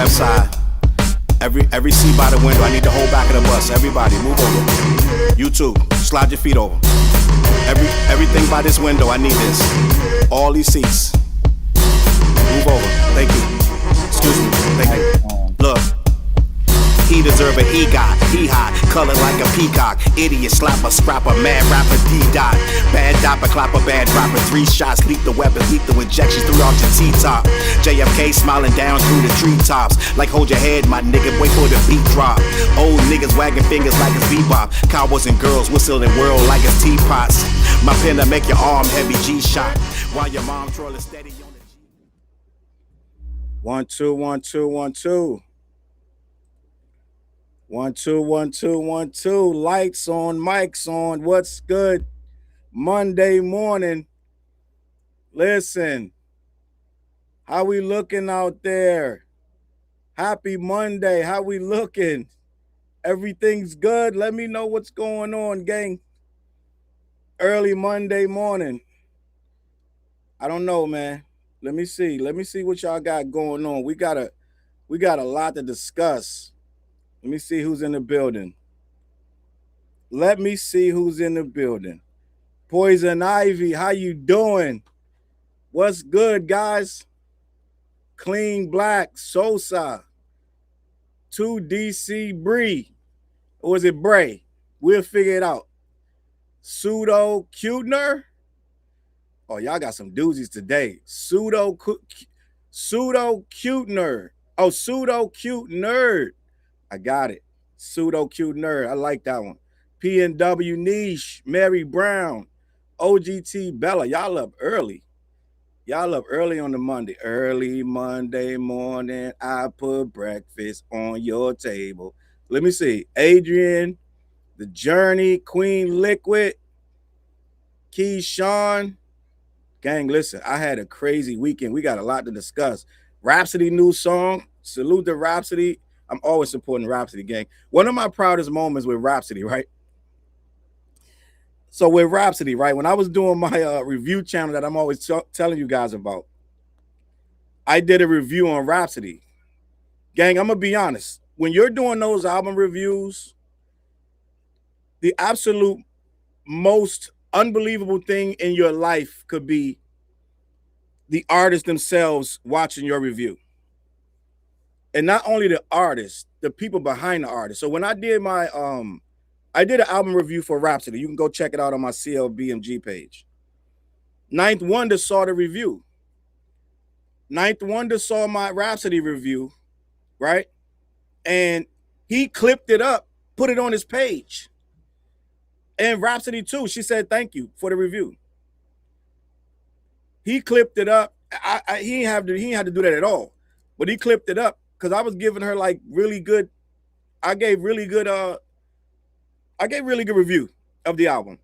left side. Every seat by the window. I need the whole back of the bus. Everybody, move over. You too. Slide your feet over. Everything by this window. I need this. All these seats. Move over. Thank you. Excuse me. Thank you. Look. He deserve an EGOT, he hot, color like a peacock. Idiot, slapper, scrapper, mad rapper, D-dot. Bad dopper, clapper, bad rapper. 3 shots, leap the weapons, leap the injections through out your T-top. JFK smiling down through the treetops. Like hold your head, my nigga, wait for the beat drop. Old niggas wagging fingers like it's bebop. Cowboys and girls whistling world like it's teapots. My pen to make your arm heavy G-shot. While your mom trolling steady on the G. 1 2 1 2 1 2. 1 2 1 2 1 2. Lights on, mics on. What's good? Monday morning. Listen, how we looking out there? Happy Monday. How we looking? Everything's good. Let me know what's going on, gang. Early Monday morning. I don't know, man. Let me see. Let me see what y'all got going on. We got a lot to discuss. Let me see who's in the building. Let me see who's in the building. Poison Ivy, how you doing? What's good, guys? Clean Black, Sosa, 2DC Bree, or is it Bray? We'll figure it out. Pseudo Cutener. Oh, y'all got some doozies today. Pseudo Cutener. Oh, Pseudo Cute Nerd. I got it. Pseudo Cute Nerd. I like that one. PNW Niche, Mary Brown, OGT Bella. Y'all up early. Y'all up early on the Monday. Early Monday morning, I put breakfast on your table. Let me see. Adrian, The Journey, Queen Liquid, Keyshawn. Gang, listen, I had a crazy weekend. We got a lot to discuss. Rhapsody new song. Salute to Rhapsody. I'm always supporting Rhapsody, gang. One of my proudest moments with Rhapsody, right? So with Rhapsody, right, when I was doing my review channel that I'm always telling you guys about, I did a review on Rhapsody. Gang, I'm going to be honest. When you're doing those album reviews, the absolute most unbelievable thing in your life could be the artists themselves watching your review. And not only the artists, the people behind the artist. So when I did my I did an album review for Rhapsody. You can go check it out on my CLBMG page. Ninth Wonder saw the review. Ninth Wonder saw my Rhapsody review, right? And he clipped it up, put it on his page. And Rhapsody too, she said thank you for the review. He clipped it up. He didn't have to do that at all. But he clipped it up because I was giving her like really good. I gave really good review of the album,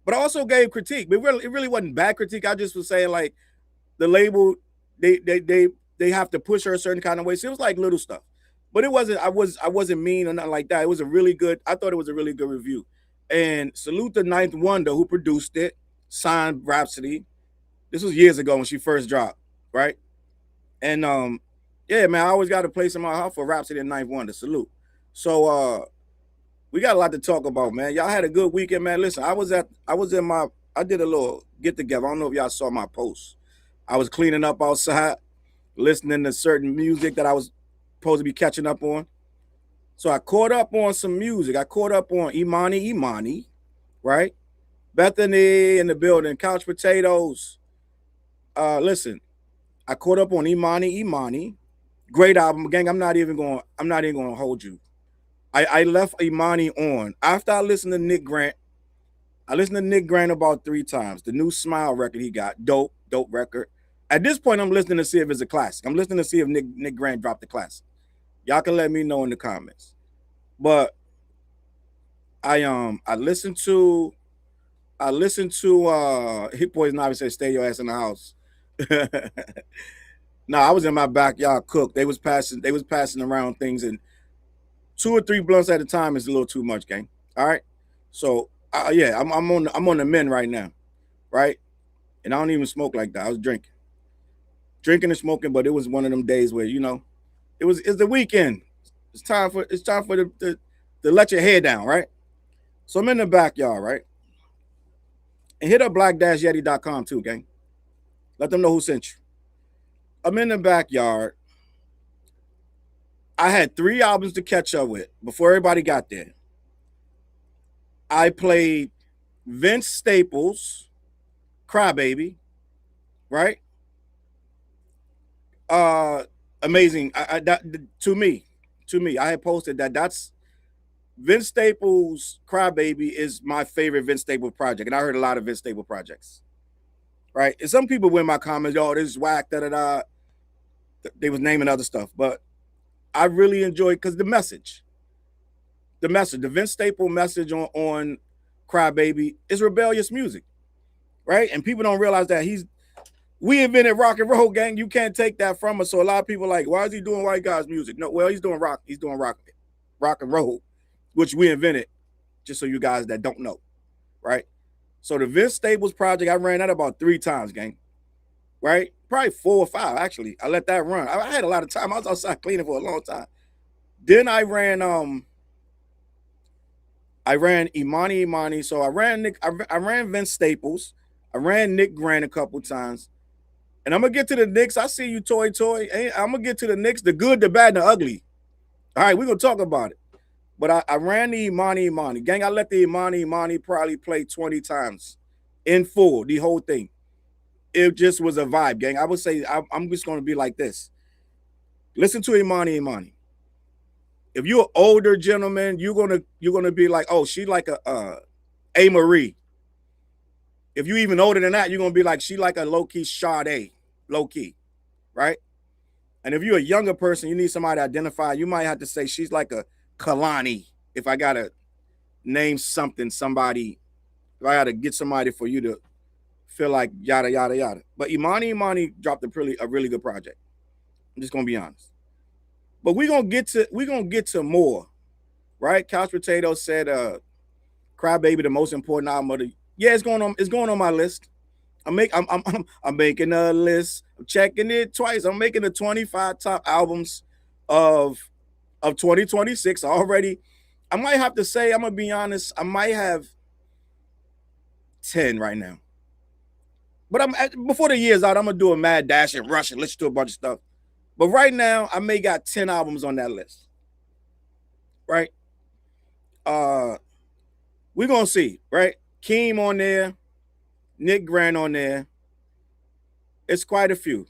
but I also gave critique. But it really wasn't bad critique. I just was saying like the label they have to push her a certain kind of way. So it was like little stuff, but it wasn't. I wasn't mean or nothing like that. It was a really good. I thought it was a really good review. And salute to Ninth Wonder who produced it, signed Rhapsody. This was years ago when she first dropped, right? And yeah, man, I always got a place in my heart for Rhapsody and Ninth Wonder. Salute. So we got a lot to talk about, man. Y'all had a good weekend, man. Listen, I did a little get together. I don't know if y'all saw my post. I was cleaning up outside, listening to certain music that I was supposed to be catching up on. So I caught up on some music. I caught up on Imani, right? Bethany in the building, Couch Potatoes. Listen, I caught up on Imani. Great album, gang. I'm not even gonna hold you. I left Imani on after I listened to Nick Grant. I listened to Nick Grant about 3 times. The new Smile record he got, dope record. At this point, I'm listening to see if it's a classic. I'm listening to see if Nick Grant dropped the classic. Y'all can let me know in the comments. But I listened to Hit Poison Ivy said stay your ass in the house. No, I was in my backyard cook. They was passing around things, and 2 or 3 blunts at a time is a little too much, gang. All right. So yeah, I'm on the men right now, right? And I don't even smoke like that. I was drinking and smoking, but it was one of them days where, you know, It's the weekend. It's time for the to let your hair down, right? So I'm in the backyard, right? And hit up black-yeti.com too, gang. Let them know who sent you. I'm in the backyard. I had 3 albums to catch up with before everybody got there. I played Vince Staples, Crybaby, right? Amazing. To me, I had posted that's Vince Staples' Crybaby is my favorite Vince Staples project, and I heard a lot of Vince Staples projects, right? And some people in my comments, "Oh, this is whack," da da da. They was naming other stuff, but I really enjoyed because the Vince Staples message on Crybaby is rebellious music, right? And people don't realize that we invented rock and roll, gang. You can't take that from us. So a lot of people are like, why is he doing white guys music? No, well, he's doing rock and roll, which we invented, just so you guys that don't know, right? So the Vince Staples project, I ran that about 3 times, gang, right? Probably 4 or 5, actually. I let that run. I had a lot of time. I was outside cleaning for a long time. Then I ran Imani. So I ran Vince Staples. I ran Nick Grant a couple times. And I'm gonna get to the Knicks. I see you, Toy. I'm gonna get to the Knicks, the good, the bad, and the ugly. All right, we're gonna talk about it. But I ran the Imani. Gang, I let the Imani probably play 20 times in full, the whole thing. It just was a vibe, gang. I would say I'm just gonna be like this. Listen to Imani. If you're an older gentleman, you're gonna be like, oh, she like a Marie. If you even older than that, you're gonna be like, she like a low-key Sade, low-key, right? And if you're a younger person, you need somebody to identify, you might have to say she's like a Kalani. If I gotta name somebody, if I gotta get somebody for you to feel like yada yada yada. But Imani dropped a really good project. I'm just gonna be honest. But we're gonna get to more, right? Couch Potato said Crybaby, the most important album of the yeah, it's going on my list. I'm making a list. I'm checking it twice. I'm making the 25 top albums of 2026 already. I might have to say, I'm gonna be honest, I might have 10 right now. But before the year's out, I'm gonna do a mad dash and rush and listen to a bunch of stuff. But right now, I may got 10 albums on that list. Right? We're gonna see, right? Keem on there, Nick Grant on there. It's quite a few.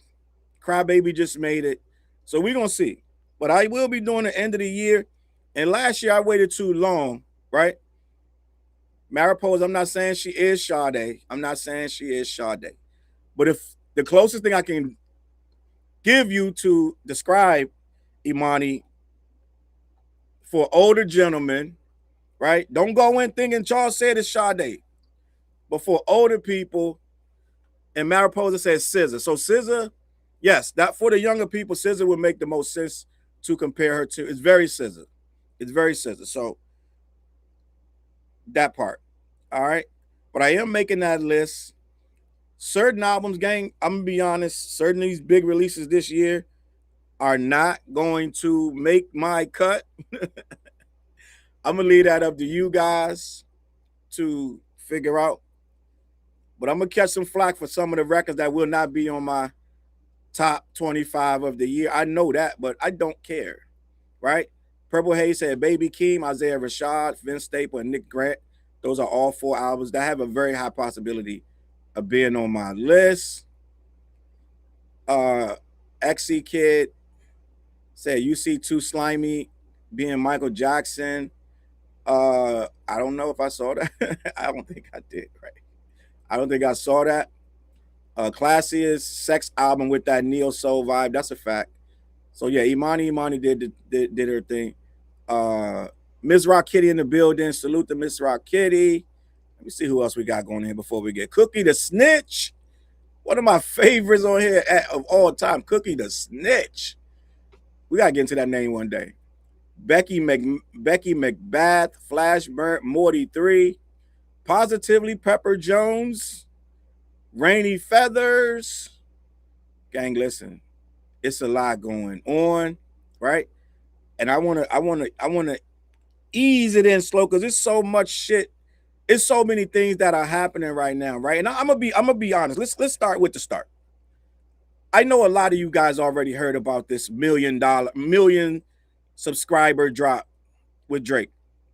Crybaby just made it. So we're gonna see. But I will be doing the end of the year. And last year I waited too long, right? Mariposa, I'm not saying she is Sade. But if the closest thing I can give you to describe Imani for older gentlemen, right? Don't go in thinking Challz said it's Sade. But for older people, and Mariposa says SZA. So SZA, yes, that for the younger people, SZA would make the most sense to compare her to. It's very SZA. So that part. All right. But I am making that list. Certain albums, gang, I'm gonna be honest, certain of these big releases this year are not going to make my cut. I'm gonna leave that up to you guys to figure out. But I'm gonna catch some flack for some of the records that will not be on my top 25 of the year. I know that, but I don't care. Right? Purple Haze said Baby Keem, Isaiah Rashad, Vince Staples, and Nick Grant. Those are all 4 albums that have a very high possibility of being on my list. XC Kid said you see Too Slimy being Michael Jackson. I don't know if I saw that. I don't think I did, right? I don't think I saw that. Classiest sex album with that neo soul vibe. That's a fact. So yeah, Imani did her thing. Miss Rock Kitty in the building. Salute to Miss Rock Kitty. Let me see who else we got going here before we get Cookie the Snitch. One of my favorites on here of all time. Cookie the Snitch. We gotta get into that name one day. Becky McBath, Flashburn, Morty 3, Positively Pepper Jones, Rainy Feathers. Gang, listen, it's a lot going on. right? And I want to ease it in slow because it's so much shit. It's so many things that are happening right now, right? And I'm gonna be honest. Let's start with the start. I know a lot of you guys already heard about this million subscriber drop with Drake.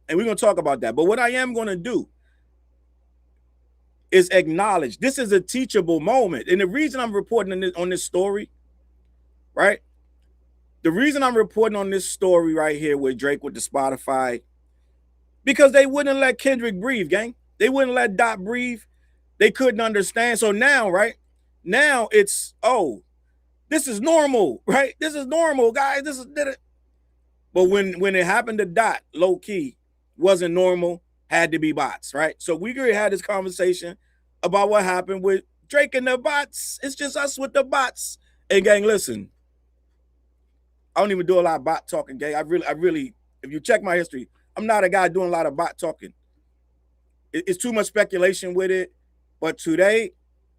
And we're gonna talk about that. But what I am gonna do is acknowledge this is a teachable moment. And the reason I'm reporting on this story, right? The reason I'm reporting on this story right here with Drake with the Spotify, because they wouldn't let Kendrick breathe, gang. They wouldn't let Dot breathe. They couldn't understand. So now, right? Now it's, oh, this is normal, right? This is normal, guys. This is it. But when it happened to Dot, low key, wasn't normal, had to be bots, right? So we already had this conversation about what happened with Drake and the bots. It's just us with the bots. And gang, listen, I don't even do a lot of bot talking, gang. I really, if you check my history, I'm not a guy doing a lot of bot talking. It's too much speculation with it. But today,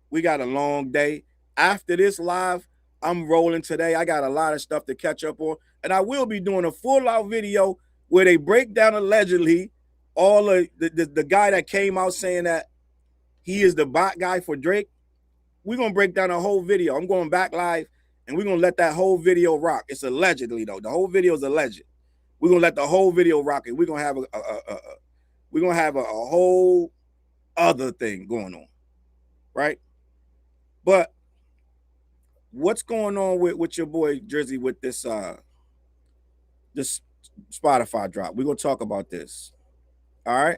we got a long day. After this live, I'm rolling today. I got a lot of stuff to catch up on. And I will be doing a full-out video where they break down allegedly all of the guy that came out saying that he is the bot guy for Drake. We're going to break down a whole video. I'm going back live, and we're going to let that whole video rock. It's allegedly, though. The whole video is alleged. We're going to let the whole video rock, and we're going to have a whole other thing going on, right? But what's going on with your boy Jersey with this this Spotify drop? We're gonna talk about this. All right.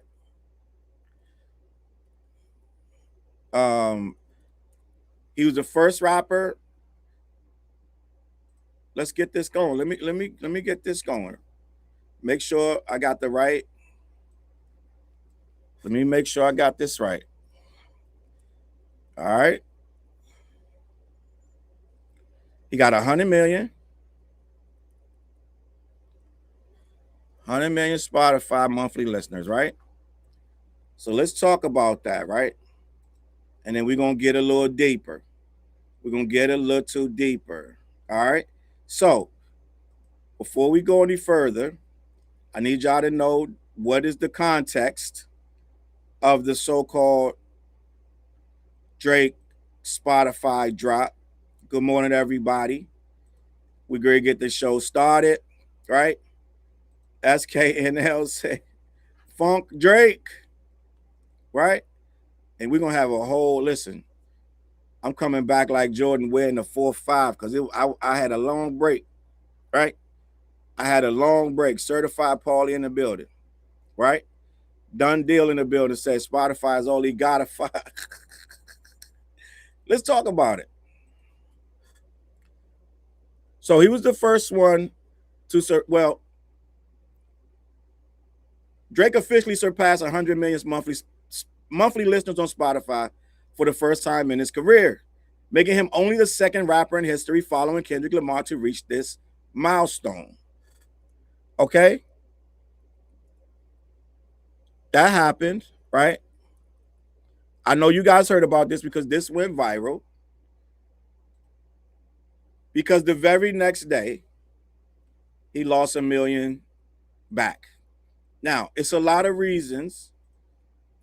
He was the first rapper. Let's get this going. Let me get this going. Make sure I got the right. Let me make sure I got this right. All right. He got 100 million. 100 million Spotify monthly listeners, right? So let's talk about that, right? And then we're going to get a little deeper. We're going to get a little deeper. All right. So before we go any further, I need y'all to know what is the context of the so-called Drake Spotify drop. Good morning, everybody. We're going to get the show started, right? SKNL say, Funk Drake, right? And we're going to have a whole, listen, I'm coming back like Jordan wearing the 4-5 because I had a long break, right? I had a long break. Certified Paulie in the building, right? Done deal in the building says Spotify is all he got to find. Let's talk about it. So he was the first one to, well, Drake officially surpassed 100 million monthly listeners on Spotify for the first time in his career, making him only the second rapper in history following Kendrick Lamar to reach this milestone. Okay? That happened, right? I know you guys heard about this because this went viral. Because the very next day, he lost 1 million back. Now, it's a lot of reasons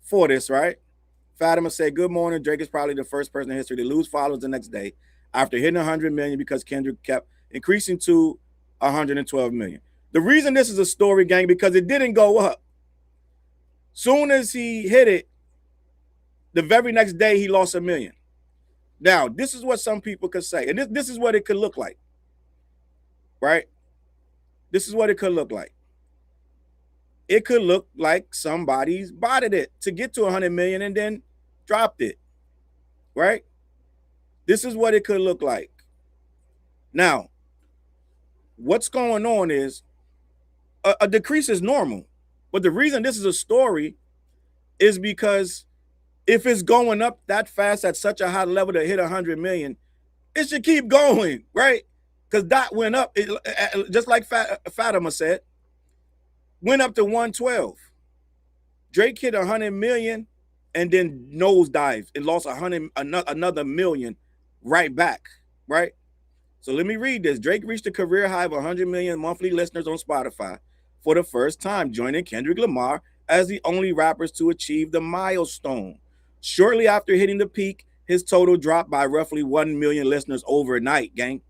for this, right? Fatima said, good morning. Drake is probably the first person in history to lose followers the next day after hitting 100 million because Kendrick kept increasing to 112 million. The reason this is a story, gang, because it didn't go up. Soon as he hit it, the very next day, he lost 1 million. Now, this is what some people could say, and this is what it could look like, right? This is what it could look like. It could look like somebody's botted it to get to 100 million and then dropped it, right? This is what it could look like. Now, what's going on is a decrease is normal, but the reason this is a story is because if it's going up that fast at such a high level to hit 100 million, it should keep going, right? Because Dot went up, just like Fatima said, went up to 112. Drake hit 100 million and then nosedived and lost another million right back, right? So let me read this. Drake reached a career high of 100 million monthly listeners on Spotify for the first time, joining Kendrick Lamar as the only rappers to achieve the milestone. Shortly after hitting the peak, his total dropped by roughly 1 million listeners overnight, gang,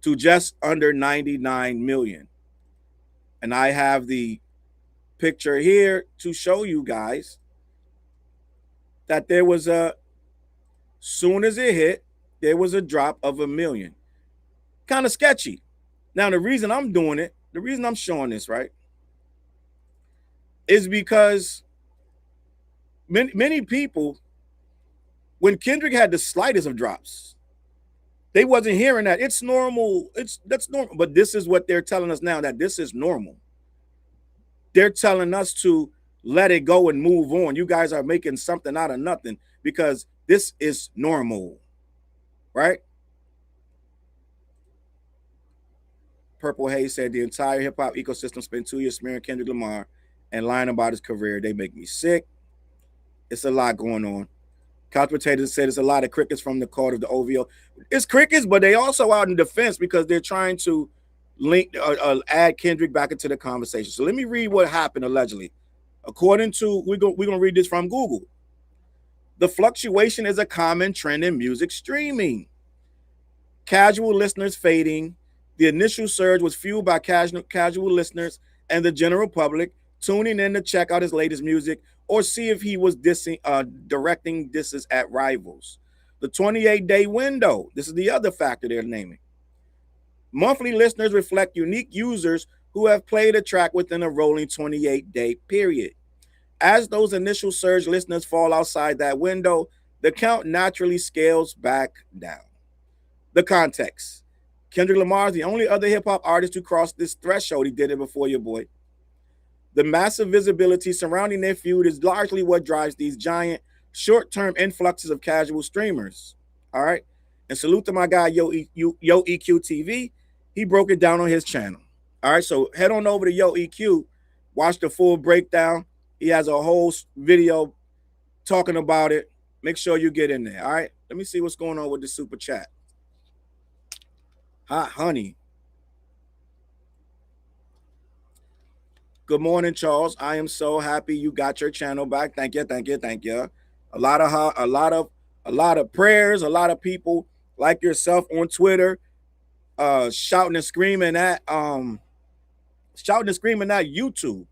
to just under 99 million. And I have the picture here to show you guys that there was a, soon as it hit, there was a drop of 1 million. Kind of sketchy. Now, the reason I'm doing it, the reason I'm showing this, right, is because many people, when Kendrick had the slightest of drops, they wasn't hearing that. It's normal. That's normal. But this is what they're telling us now, that this is normal. They're telling us to let it go and move on. You guys are making something out of nothing because this is normal, right? Purple Haze said the entire hip hop ecosystem spent 2 years smearing Kendrick Lamar and lying about his career. They make me sick. It's a lot going on. Couch Potatoes said it's a lot of crickets from the court of the OVO. It's crickets, but they also out in defense because they're trying to link add Kendrick back into the conversation. So let me read what happened allegedly. According to, we're gonna read this from Google. The fluctuation is a common trend in music streaming. Casual listeners fading. The initial surge was fueled by casual listeners and the general public tuning in to check out his latest music or see if he was directing disses at rivals. The 28-day window, this is the other factor they're naming. Monthly listeners reflect unique users who have played a track within a rolling 28-day period. As those initial surge listeners fall outside that window, the count naturally scales back down. The context. Kendrick Lamar is the only other hip-hop artist to cross this threshold. He did it before your boy. The massive visibility surrounding their feud is largely what drives these giant short-term influxes of casual streamers. All right. And salute to my guy, Yo EQ TV. He broke it down on his channel. All right. So head on over to Yo EQ, watch the full breakdown. He has a whole video talking about it. Make sure you get in there. All right. Let me see what's going on with the super chat. Hot honey. Good morning, Charles. I am so happy you got your channel back. Thank you, thank you, thank you. A lot of prayers, a lot of people like yourself on Twitter, shouting and screaming at YouTube.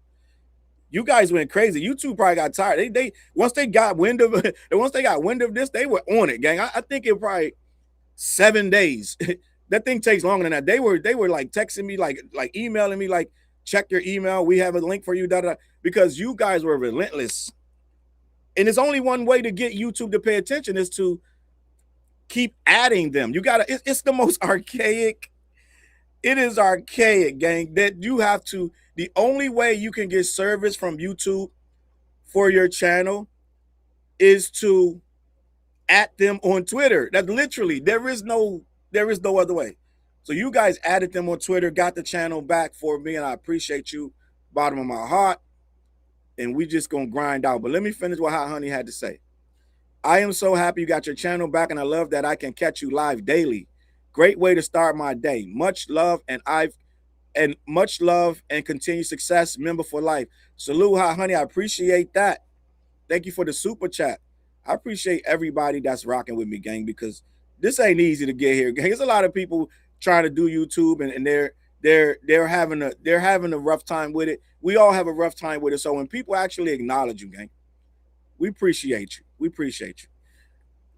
You guys went crazy. YouTube probably got tired. They once they got wind of this, they were on it, gang. I think it probably 7 days. That thing takes longer than that. They were like texting me, like emailing me, like, check your email. We have a link for you, because you guys were relentless. And there's only one way to get YouTube to pay attention is to keep adding them. You gotta, it's the most archaic. It is archaic, gang, that you have to, the only way you can get service from YouTube for your channel is to add them on Twitter. That literally, there is no other way. So you guys added them on Twitter, got the channel back for me, and I appreciate you, bottom of my heart. And we just gonna grind out. But let me finish what Hot Honey had to say. I am so happy you got your channel back, and I love that I can catch you live daily. Great way to start my day. Much love and continued success. Member for life. Salute, Hot Honey. I appreciate that. Thank you for the super chat. I appreciate everybody that's rocking with me, gang, because this ain't easy to get here. Gang. There's a lot of people trying to do YouTube, and they're having a rough time with it. We all have a rough time with it. So when people actually acknowledge you, gang, we appreciate you. We appreciate you.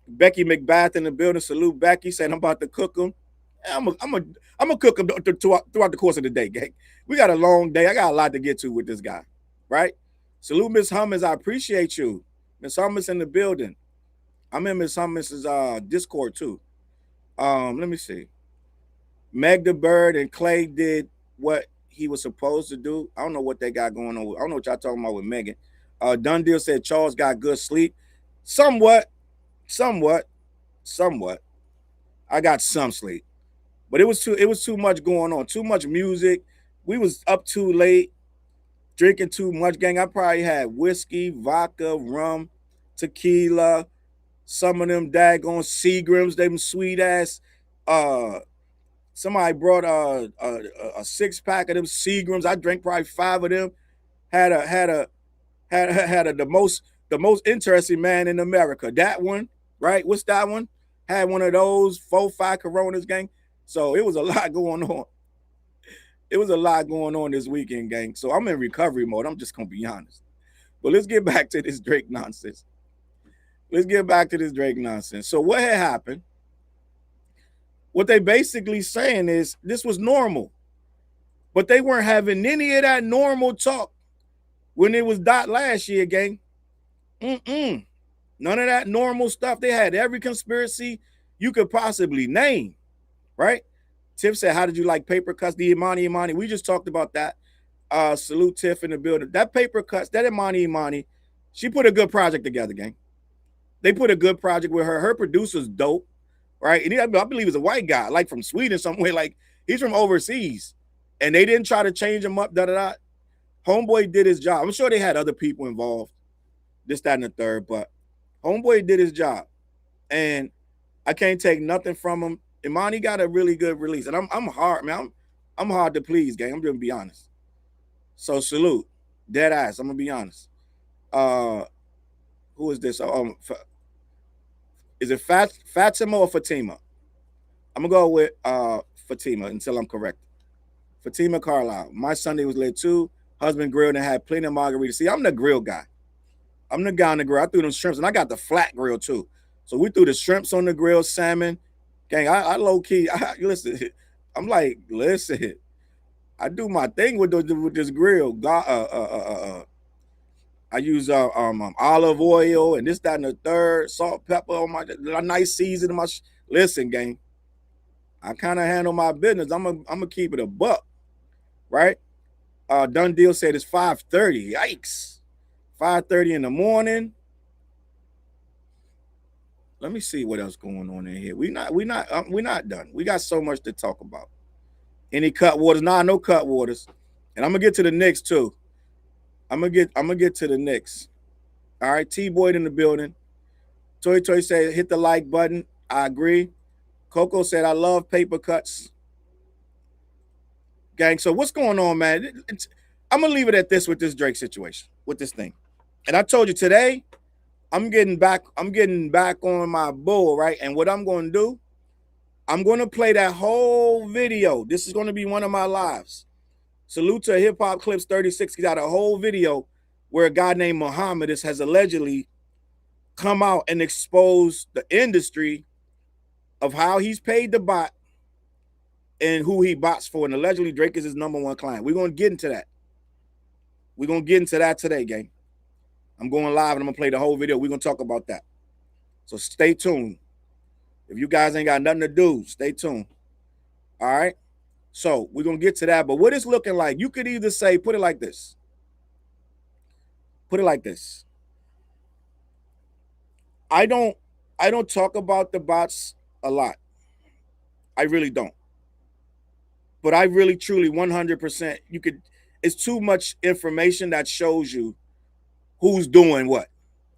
Becky McBath in the building. Salute, Becky. Saying I'm about to cook them. I'm gonna cook them throughout the course of the day, gang. We got a long day. I got a lot to get to with this guy, right? Salute, Miss Hummus. I appreciate you. Miss Hummus in the building. I'm in Miss Hummus's Discord too. Let me see. Meg the Bird and Clay did what he was supposed to do. I don't know what they got going on. I don't know what y'all talking about with Megan. Dundee said Charles got good sleep. Somewhat. I got some sleep. But it was too much going on. Too much music. We was up too late, drinking too much, gang. I probably had whiskey, vodka, rum, tequila, some of them daggone Seagrams, them sweet ass Somebody brought a 6-pack of them Seagrams. I drank probably 5 of them. Had the most interesting man in America. That one, right? What's that one? Had one of those 4-5 Coronas, gang. So it was a lot going on. It was a lot going on this weekend, gang. So I'm in recovery mode. I'm just gonna be honest. But let's get back to this Drake nonsense. So what had happened? What they basically saying is this was normal, but they weren't having any of that normal talk when it was Dot last year, gang. None of that normal stuff. They had every conspiracy you could possibly name, right? Tiff said, how did you like Paper Cuts? The Imani. We just talked about that. Salute Tiff in the building. That Paper Cuts, that Imani, she put a good project together, gang. They put a good project with her. Her producer's dope, right? And I believe he's a white guy, like from Sweden somewhere. Like he's from overseas. And they didn't try to change him up, da-da-da. Homeboy did his job. I'm sure they had other people involved, this, that, and the third, but Homeboy did his job. And I can't take nothing from him. Imani got a really good release. And I'm hard, man. I'm hard to please, gang. I'm gonna be honest. So salute. Dead ass. I'm gonna be honest. Who is this? Is it Fatima or Fatima? I'm gonna go with Fatima until I'm correct. Fatima Carlisle. My Sunday was lit too. Husband grilled and had plenty of margaritas. See, I'm the grill guy. I'm the guy on the grill. I threw them shrimps, and I got the flat grill too. So we threw the shrimps on the grill, salmon. Gang, I low key. Listen, I'm like, listen. I do my thing with this grill. I use olive oil and this, that, and the third, salt, pepper on my nice seasoning. Listen, gang. I kind of handle my business. I'm gonna keep it a buck, right? Done deal said it's 5:30. Yikes. 5:30 in the morning. Let me see what else going on in here. We're not done. We got so much to talk about. Any cut waters? Nah, no cut waters. And I'm gonna get to the Knicks too. I'm gonna get to the Knicks. All right, T Boyd in the building. Toy said hit the like button. I agree. Coco said I love paper cuts. Gang, so what's going on, man? I'm gonna leave it at this with this Drake situation, with this thing. And I told you today, I'm getting back on my bull, right? And what I'm going to do, I'm going to play that whole video. This is going to be one of my lives. Salute to Hip Hop Clips 36. He got a whole video where a guy named Muhammad has allegedly come out and exposed the industry of how he's paid the bot and who he bots for. And allegedly Drake is his #1 client. We're going to get into that. We're going to get into that today, gang. I'm going live and I'm going to play the whole video. We're going to talk about that. So stay tuned. If you guys ain't got nothing to do, stay tuned. All right? So we're going to get to that. But what it's looking like, you could either say, put it like this. Put it like this. I don't talk about the bots a lot. I really don't. But I really, truly, 100%, it's too much information that shows you who's doing what.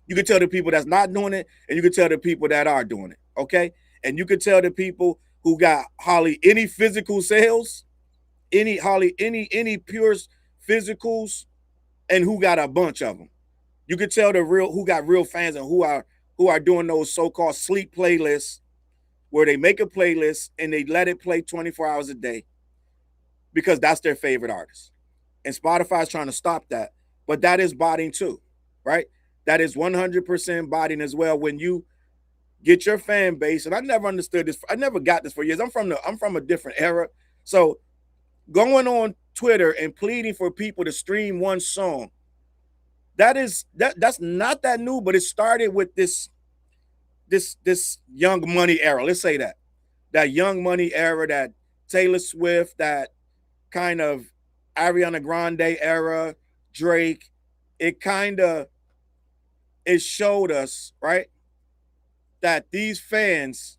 You can tell the people that's not doing it, and you can tell the people that are doing it, okay? And you can tell the people who got hardly any physical sales, any pure physicals, and who got a bunch of them. You can tell who got real fans and who are doing those so-called sleep playlists where they make a playlist and they let it play 24 hours a day because that's their favorite artist. And Spotify's trying to stop that, but that is botting too, right? That is 100% botting as well. When you get your fan base, and I never understood this. I never got this for years. I'm from a different era. So going on Twitter and pleading for people to stream one song, that's not that new, but it started with this Young Money era. Let's say that Young Money era, that Taylor Swift, that kind of Ariana Grande era, Drake. It showed us, right, that these fans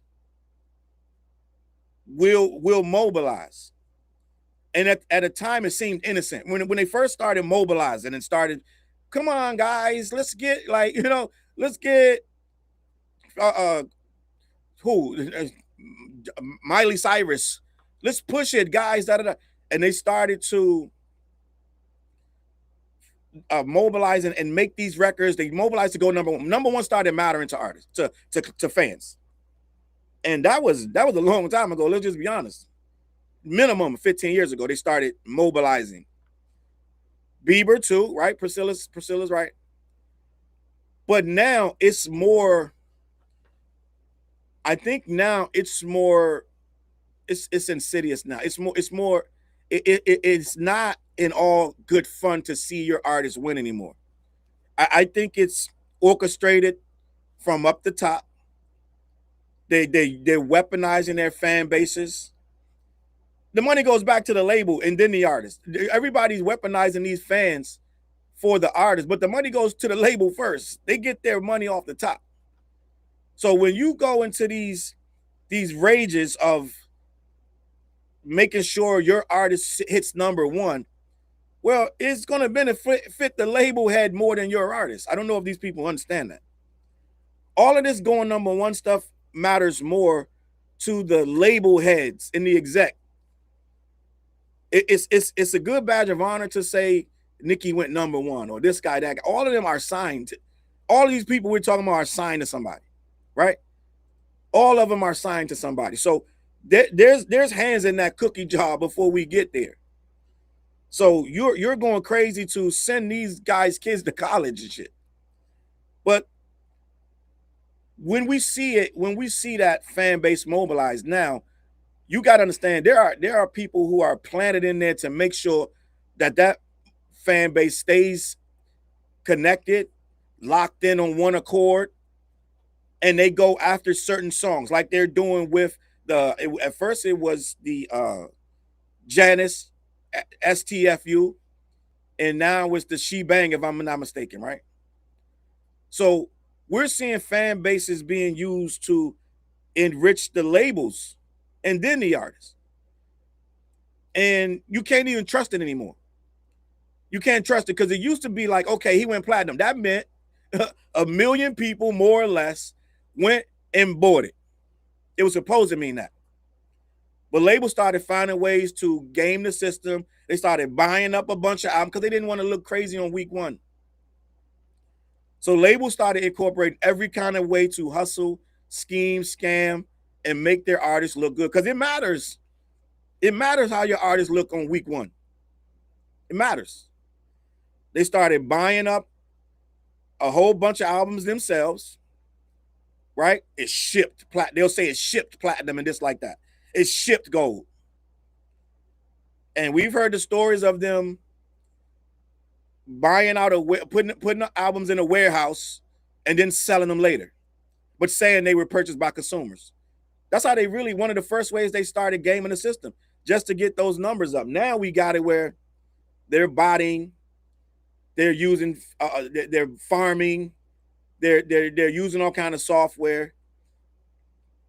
will mobilize. And at a time it seemed innocent. When they first started mobilizing and started, come on, guys, let's get Miley Cyrus Let's push it, guys. Da, da, da. And they started to mobilize and make these records. They mobilized to go number one. Number one started mattering to artists, to fans. And that was a long time ago. Let's just be honest. Minimum 15 years ago, they started mobilizing. Bieber too, right? Priscilla's right. But now it's more, I think now it's more, it's insidious now. It's not in all good fun to see your artist win anymore. I think it's orchestrated from up the top. They're weaponizing their fan bases. The money goes back to the label and then the artist. Everybody's weaponizing these fans for the artist, but the money goes to the label first. They get their money off the top. So when you go into these rages of making sure your artist hits number one, well, it's going to benefit the label head more than your artist. I don't know if these people understand that. All of this going number one stuff matters more to the label heads and the exec. It's a good badge of honor to say Nicki went number one or this guy, that guy. All of them are signed. All of these people we're talking about are signed to somebody, right? All of them are signed to somebody. So there's hands in that cookie jar before we get there. So you're going crazy to send these guys' kids to college and shit. But when we see that fan base mobilized now, you got to understand there are people who are planted in there to make sure that fan base stays connected, locked in on one accord, and they go after certain songs like they're doing with at first it was the Janice STFU, and now it's the She Bang, if I'm not mistaken, right? So we're seeing fan bases being used to enrich the labels and then the artists. And you can't even trust it anymore. You can't trust it because it used to be like, okay, he went platinum. That meant 1 million people, more or less, went and bought it. It was supposed to mean that. But labels started finding ways to game the system. They started buying up a bunch of albums because they didn't want to look crazy on week one. So labels started incorporating every kind of way to hustle, scheme, scam, and make their artists look good. Because it matters. It matters how your artists look on week one. It matters. They started buying up a whole bunch of albums themselves, right? It's shipped platinum. They'll say it's shipped platinum and just like that. It's shipped gold. And we've heard the stories of them buying out putting albums in a warehouse and then selling them later, but saying they were purchased by consumers. That's how they really, one of the first ways they started gaming the system, just to get those numbers up. Now we got it where they're botting, they're using, they're farming, they're using all kind of software,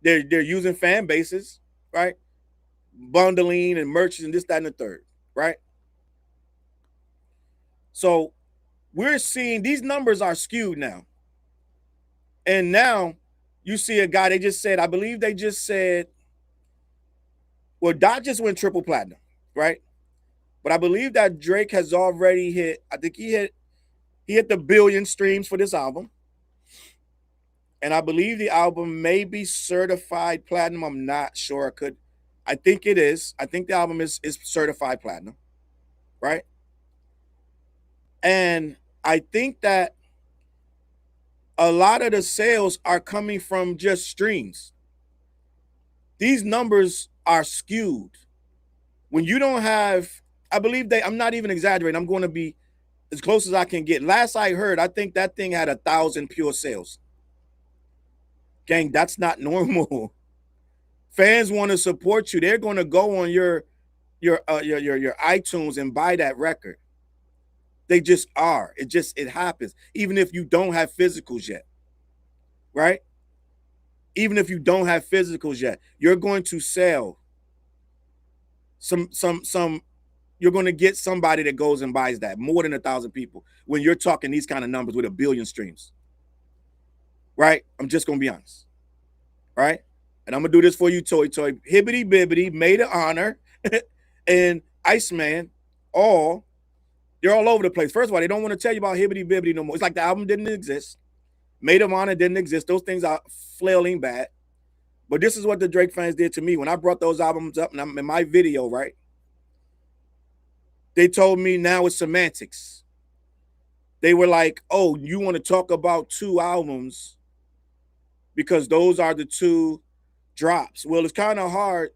they're using fan bases, right? Bundling and merchants and this, that, and the third, right? So we're seeing these numbers are skewed now. And now you see a guy, they just said, I believe they just said, well, Dot just went triple platinum, right? But I believe that Drake has already hit, I think he hit the 1 billion streams for this album. And I believe the album may be certified platinum. I'm not sure. I think it is. I think the album is certified platinum, right? And I think that a lot of the sales are coming from just streams. These numbers are skewed. When you don't have, I believe I'm not even exaggerating. I'm going to be as close as I can get. Last I heard, I think that thing had 1,000 pure sales. Gang, that's not normal. Fans want to support you. They're going to go on your iTunes and buy that record. They just are. It happens. Even if you don't have physicals yet, right? Even if you don't have physicals yet, you're going to sell you're going to get somebody that goes and buys that, more than 1,000 people, when you're talking these kind of numbers with 1 billion streams, right? I'm just going to be honest, right? and I'm gonna do this for you, Toy Toy, Hibbity Bibbity, Made of Honor, and Iceman, they're all over the place. First of all, they don't want to tell you about Hibbity Bibbity no more. It's like the album didn't exist. Made of Honor didn't exist. Those things are flailing bad. But this is what the Drake fans did to me. When I brought those albums up, and I'm in my video, right? They told me now it's semantics. They were like, oh, you want to talk about 2 albums because those are the 2 drops. Well, it's kind of hard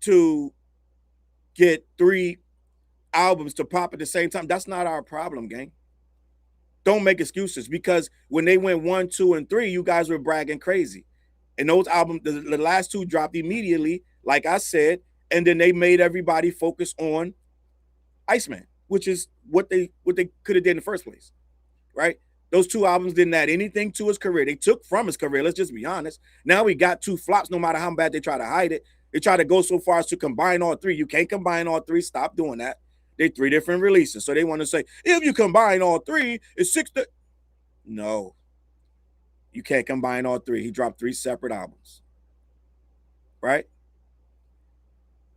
to get 3 albums to pop at the same time. That's not our problem, gang. Don't make excuses, because when they went 1, 2, and 3, you guys were bragging crazy. And those albums, the last 2 dropped immediately, like I said, and then they made everybody focus on Iceman, which is what they could have did in the first place, right? Those 2 albums didn't add anything to his career. They took from his career, let's just be honest. Now we got 2 flops, no matter how bad they try to hide it. They try to go so far as to combine all 3. You can't combine all 3. Stop doing that. They're 3 different releases. So they want to say, if you combine all 3, it's 6. No. You can't combine all 3. He dropped 3 separate albums, right?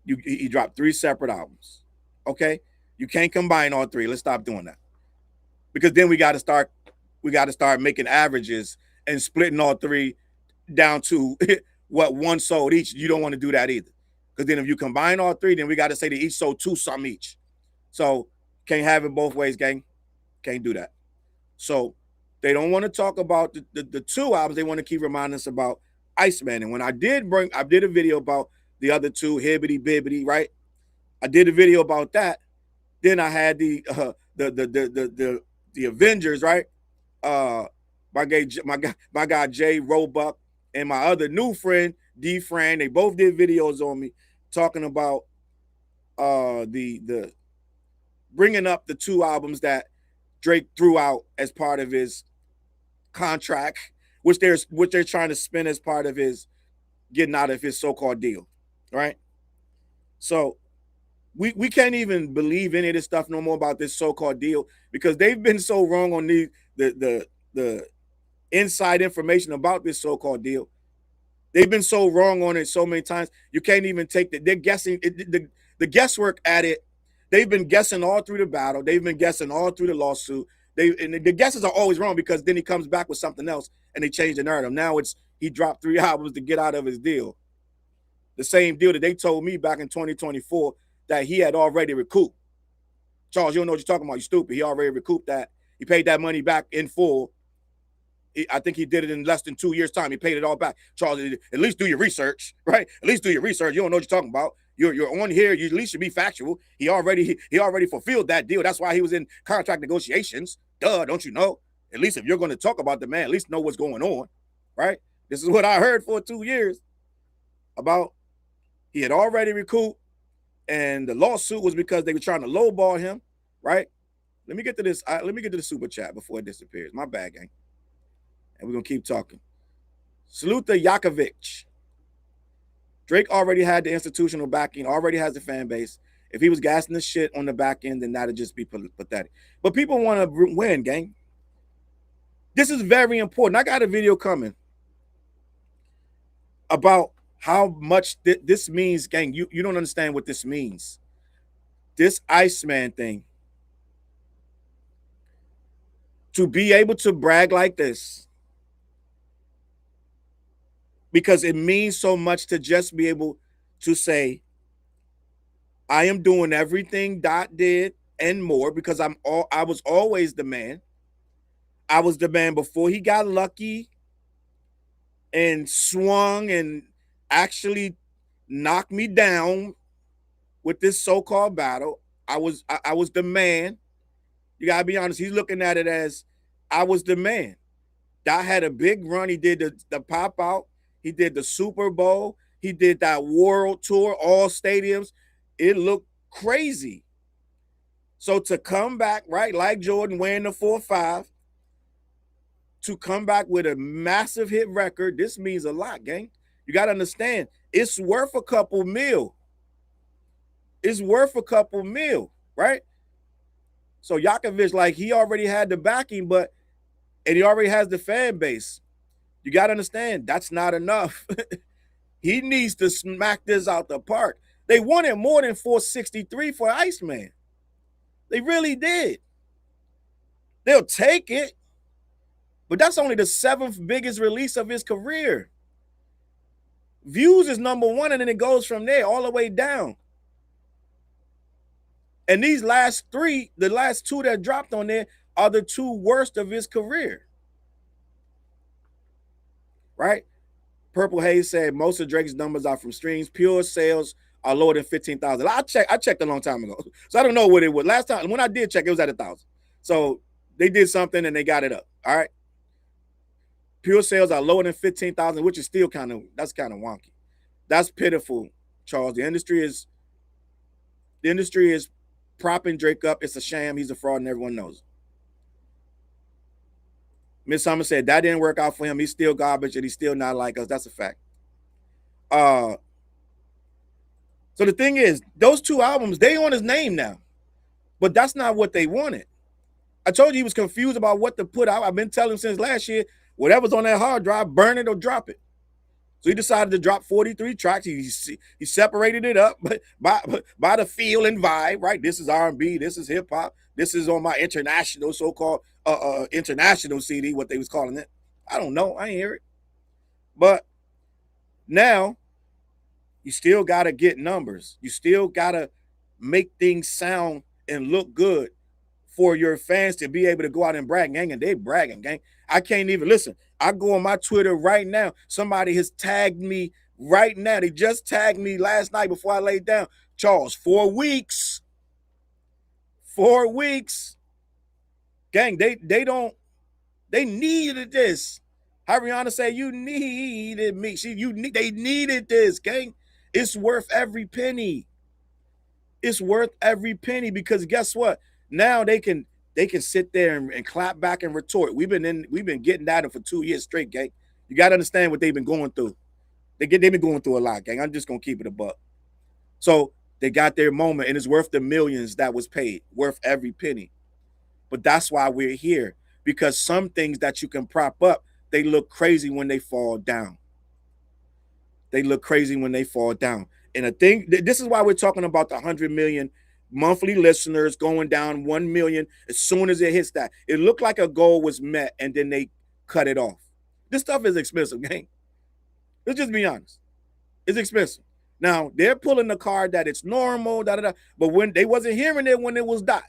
He dropped 3 separate albums, okay? You can't combine all 3. Let's stop doing that, because then we got to start making averages and splitting all 3 down to what 1 sold each. You don't want to do that either, because then if you combine all 3, then we got to say they each sold 2 some each. So can't have it both ways, gang. Can't do that. So they don't want to talk about the 2 albums. They want to keep reminding us about Iceman. And when I did a video about the other 2, Hibbity Bibbity, right? I did a video about that. Then I had the Avengers, right? My guy Jay Roebuck and my other new friend D Fran. They both did videos on me talking about the bringing up the 2 albums that Drake threw out as part of his contract, which they're trying to spin as part of his getting out of his so-called deal, right? So we can't even believe any of this stuff no more about this so-called deal, because they've been so wrong on the inside information about this so-called deal. They've been so wrong on it so many times. You can't even take they're guessing the guesswork at it. They've been guessing all through the battle. They've been guessing all through the lawsuit. And the guesses are always wrong, because then he comes back with something else and they change the narrative. Now it's he dropped 3 albums to get out of his deal. The same deal that they told me back in 2024 that he had already recouped. Challz, you don't know what you're talking about. You stupid. He already recouped that. He paid that money back in full. I think he did it in less than 2 years' time. He paid it all back. Challz, at least do your research, right? At least do your research. You don't know what you're talking about. You're on here. You at least should be factual. He already fulfilled that deal. That's why he was in contract negotiations. Duh, don't you know? At least if you're going to talk about the man, at least know what's going on, right? This is what I heard for 2 years about. He had already recouped, and the lawsuit was because they were trying to lowball him, right? Let me get to this. Let me get to the super chat before it disappears. My bad, gang. And we're going to keep talking. Salute to Akademiks. Drake already had the institutional backing, already has the fan base. If he was gassing the shit on the back end, then that'd just be pathetic. But people want to win, gang. This is very important. I got a video coming about how much this means, gang. You don't understand what this means. This Iceman thing. To be able to brag like this, because it means so much to just be able to say, I am doing everything Dot did and more, because I was always the man. I was the man before he got lucky and swung and actually knocked me down with this so-called battle. I was the man. You gotta be honest. He's looking at it as I was the man. Dot had a big run. He did the pop out. He did the Super Bowl. He did that world tour, all stadiums. It looked crazy. So to come back, right, like Jordan wearing the 4-5, to come back with a massive hit record, this means a lot, gang. You got to understand, it's worth a couple mil. It's worth a couple mil, right? So Akademiks, like, he already had the backing, and he already has the fan base. You got to understand, that's not enough. He needs to smack this out the park. They wanted more than 463 for Iceman. They really did. They'll take it, but that's only the 7th biggest release of his career. Views is number 1, and then it goes from there all the way down. And these last 3, the last 2 that dropped on there are the 2 worst of his career. Right? Purple Haze said most of Drake's numbers are from streams. Pure sales are lower than 15,000. I checked a long time ago, so I don't know what it was. Last time when I did check, it was at 1,000. So they did something and they got it up. All right. Pure sales are lower than 15,000, which is still that's kind of wonky. That's pitiful, Charles. The industry is propping Drake up. It's a sham. He's a fraud, and everyone knows. Miss Summer said that didn't work out for him. He's still garbage, and he's still not like us. That's a fact. So the thing is, those 2 albums, they on his name now, but that's not what they wanted. I told you he was confused about what to put out. I've been telling him since last year, whatever's on that hard drive, burn it or drop it. So he decided to drop 43 tracks. He separated it up by the feel and vibe, right? This is R&B, this is hip hop, this is on my international, so-called international CD, what they was calling it. I don't know, I ain't hear it. But now you still gotta get numbers. You still gotta make things sound and look good for your fans to be able to go out and brag, gang, and they bragging, gang. I can't even listen. I go on my Twitter right now. Somebody has tagged me right now. They just tagged me last night before I laid down. Challz, 4 weeks. 4 weeks. Gang, they needed this. How Rihanna said, you needed me. They needed this, gang. It's worth every penny. It's worth every penny because guess what? Now they can sit there and clap back and retort. We've been getting at them for 2 years straight, gang. You got to understand what they've been going through. They've been going through a lot, gang. I'm just gonna keep it a buck. So they got their moment, and it's worth the millions that was paid, worth every penny. But that's why we're here, because some things that you can prop up, they look crazy when they fall down. They look crazy when they fall down. And this is why we're talking about the 100 million monthly listeners going down 1 million as soon as it hits that. It looked like a goal was met, and then they cut it off. This stuff is expensive, gang. Let's just be honest. It's expensive. Now, they're pulling the card that it's normal, but when they wasn't hearing it when it was dot.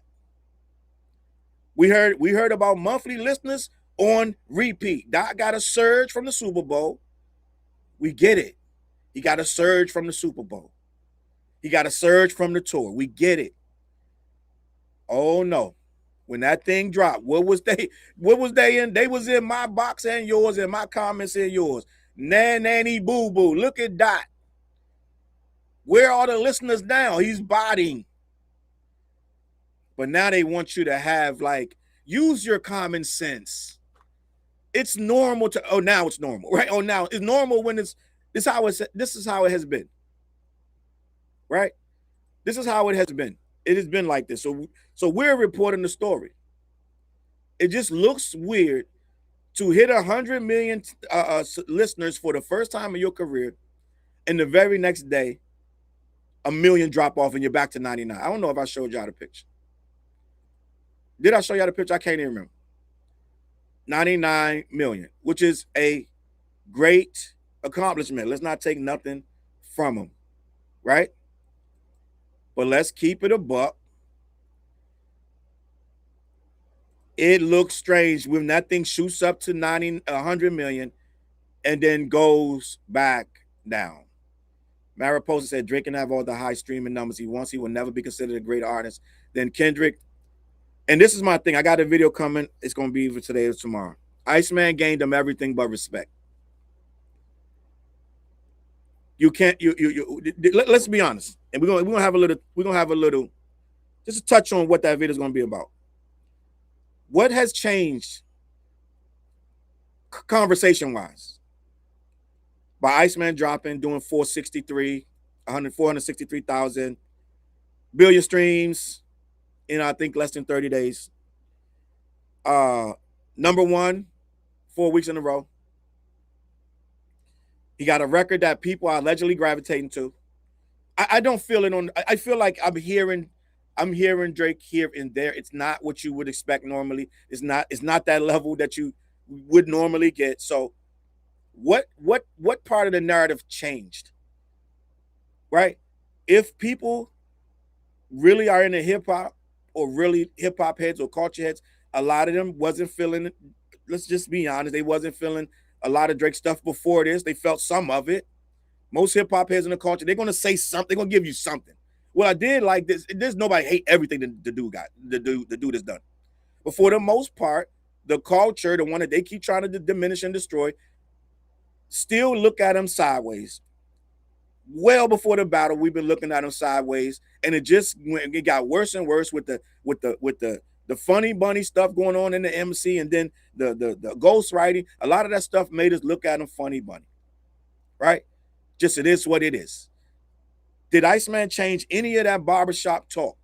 We heard about monthly listeners on repeat. Dot got a surge from the Super Bowl. We get it. He got a surge from the Super Bowl. He got a surge from the tour. We get it. Oh no. When that thing dropped, what was they in? They was in my box and yours, and my comments and yours. Nanny boo boo. Look at Dot. Where are the listeners now? He's botting. But now they want you to have, like, use your common sense. It's normal to, oh, now it's normal, right? Oh, now it's normal when this is how it has been. Right? This is how it has been. It has been like this. So we're reporting the story. It just looks weird to hit 100 million listeners for the first time in your career, and the very next day, 1 million drop off and you're back to 99. I don't know if I showed y'all the picture. Did I show y'all the picture? I can't even remember. 99 million, which is a great accomplishment. Let's not take nothing from them, right? But let's keep it a buck. It looks strange when that thing shoots up to 100 million and then goes back down. Mariposa said Drake can have all the high streaming numbers he wants. He will never be considered a great artist. Then Kendrick. And this is my thing. I got a video coming. It's going to be either today or tomorrow. Iceman gained them everything but respect. You can't. Let's be honest. And we're gonna have a little. Just a touch on what that video is going to be about. What has changed, conversation-wise, by Iceman dropping, doing 463,000 billion streams in, I think, less than 30 days. Number one, 4 weeks in a row. He got a record that people are allegedly gravitating to. I don't feel it on. I feel like I'm hearing Drake here and there. It's not what you would expect normally. It's not that level that you would normally get. So what part of the narrative changed? Right? If people really are into hip hop or really hip hop heads or culture heads, a lot of them wasn't feeling it. Let's just be honest, they wasn't feeling a lot of Drake stuff before this. They felt some of it. Most hip hop heads in the culture, they're gonna say something, they're gonna give you something. Well, I did like this. There's nobody hate everything the dude has done. But for the most part, the culture, the one that they keep trying to diminish and destroy, still look at him sideways. Well before the battle, we've been looking at him sideways, and it got worse and worse with the funny bunny stuff going on in the MC, and then the ghost writing. A lot of that stuff made us look at him funny bunny, right? Just it is what it is. Did Iceman change any of that barbershop talk?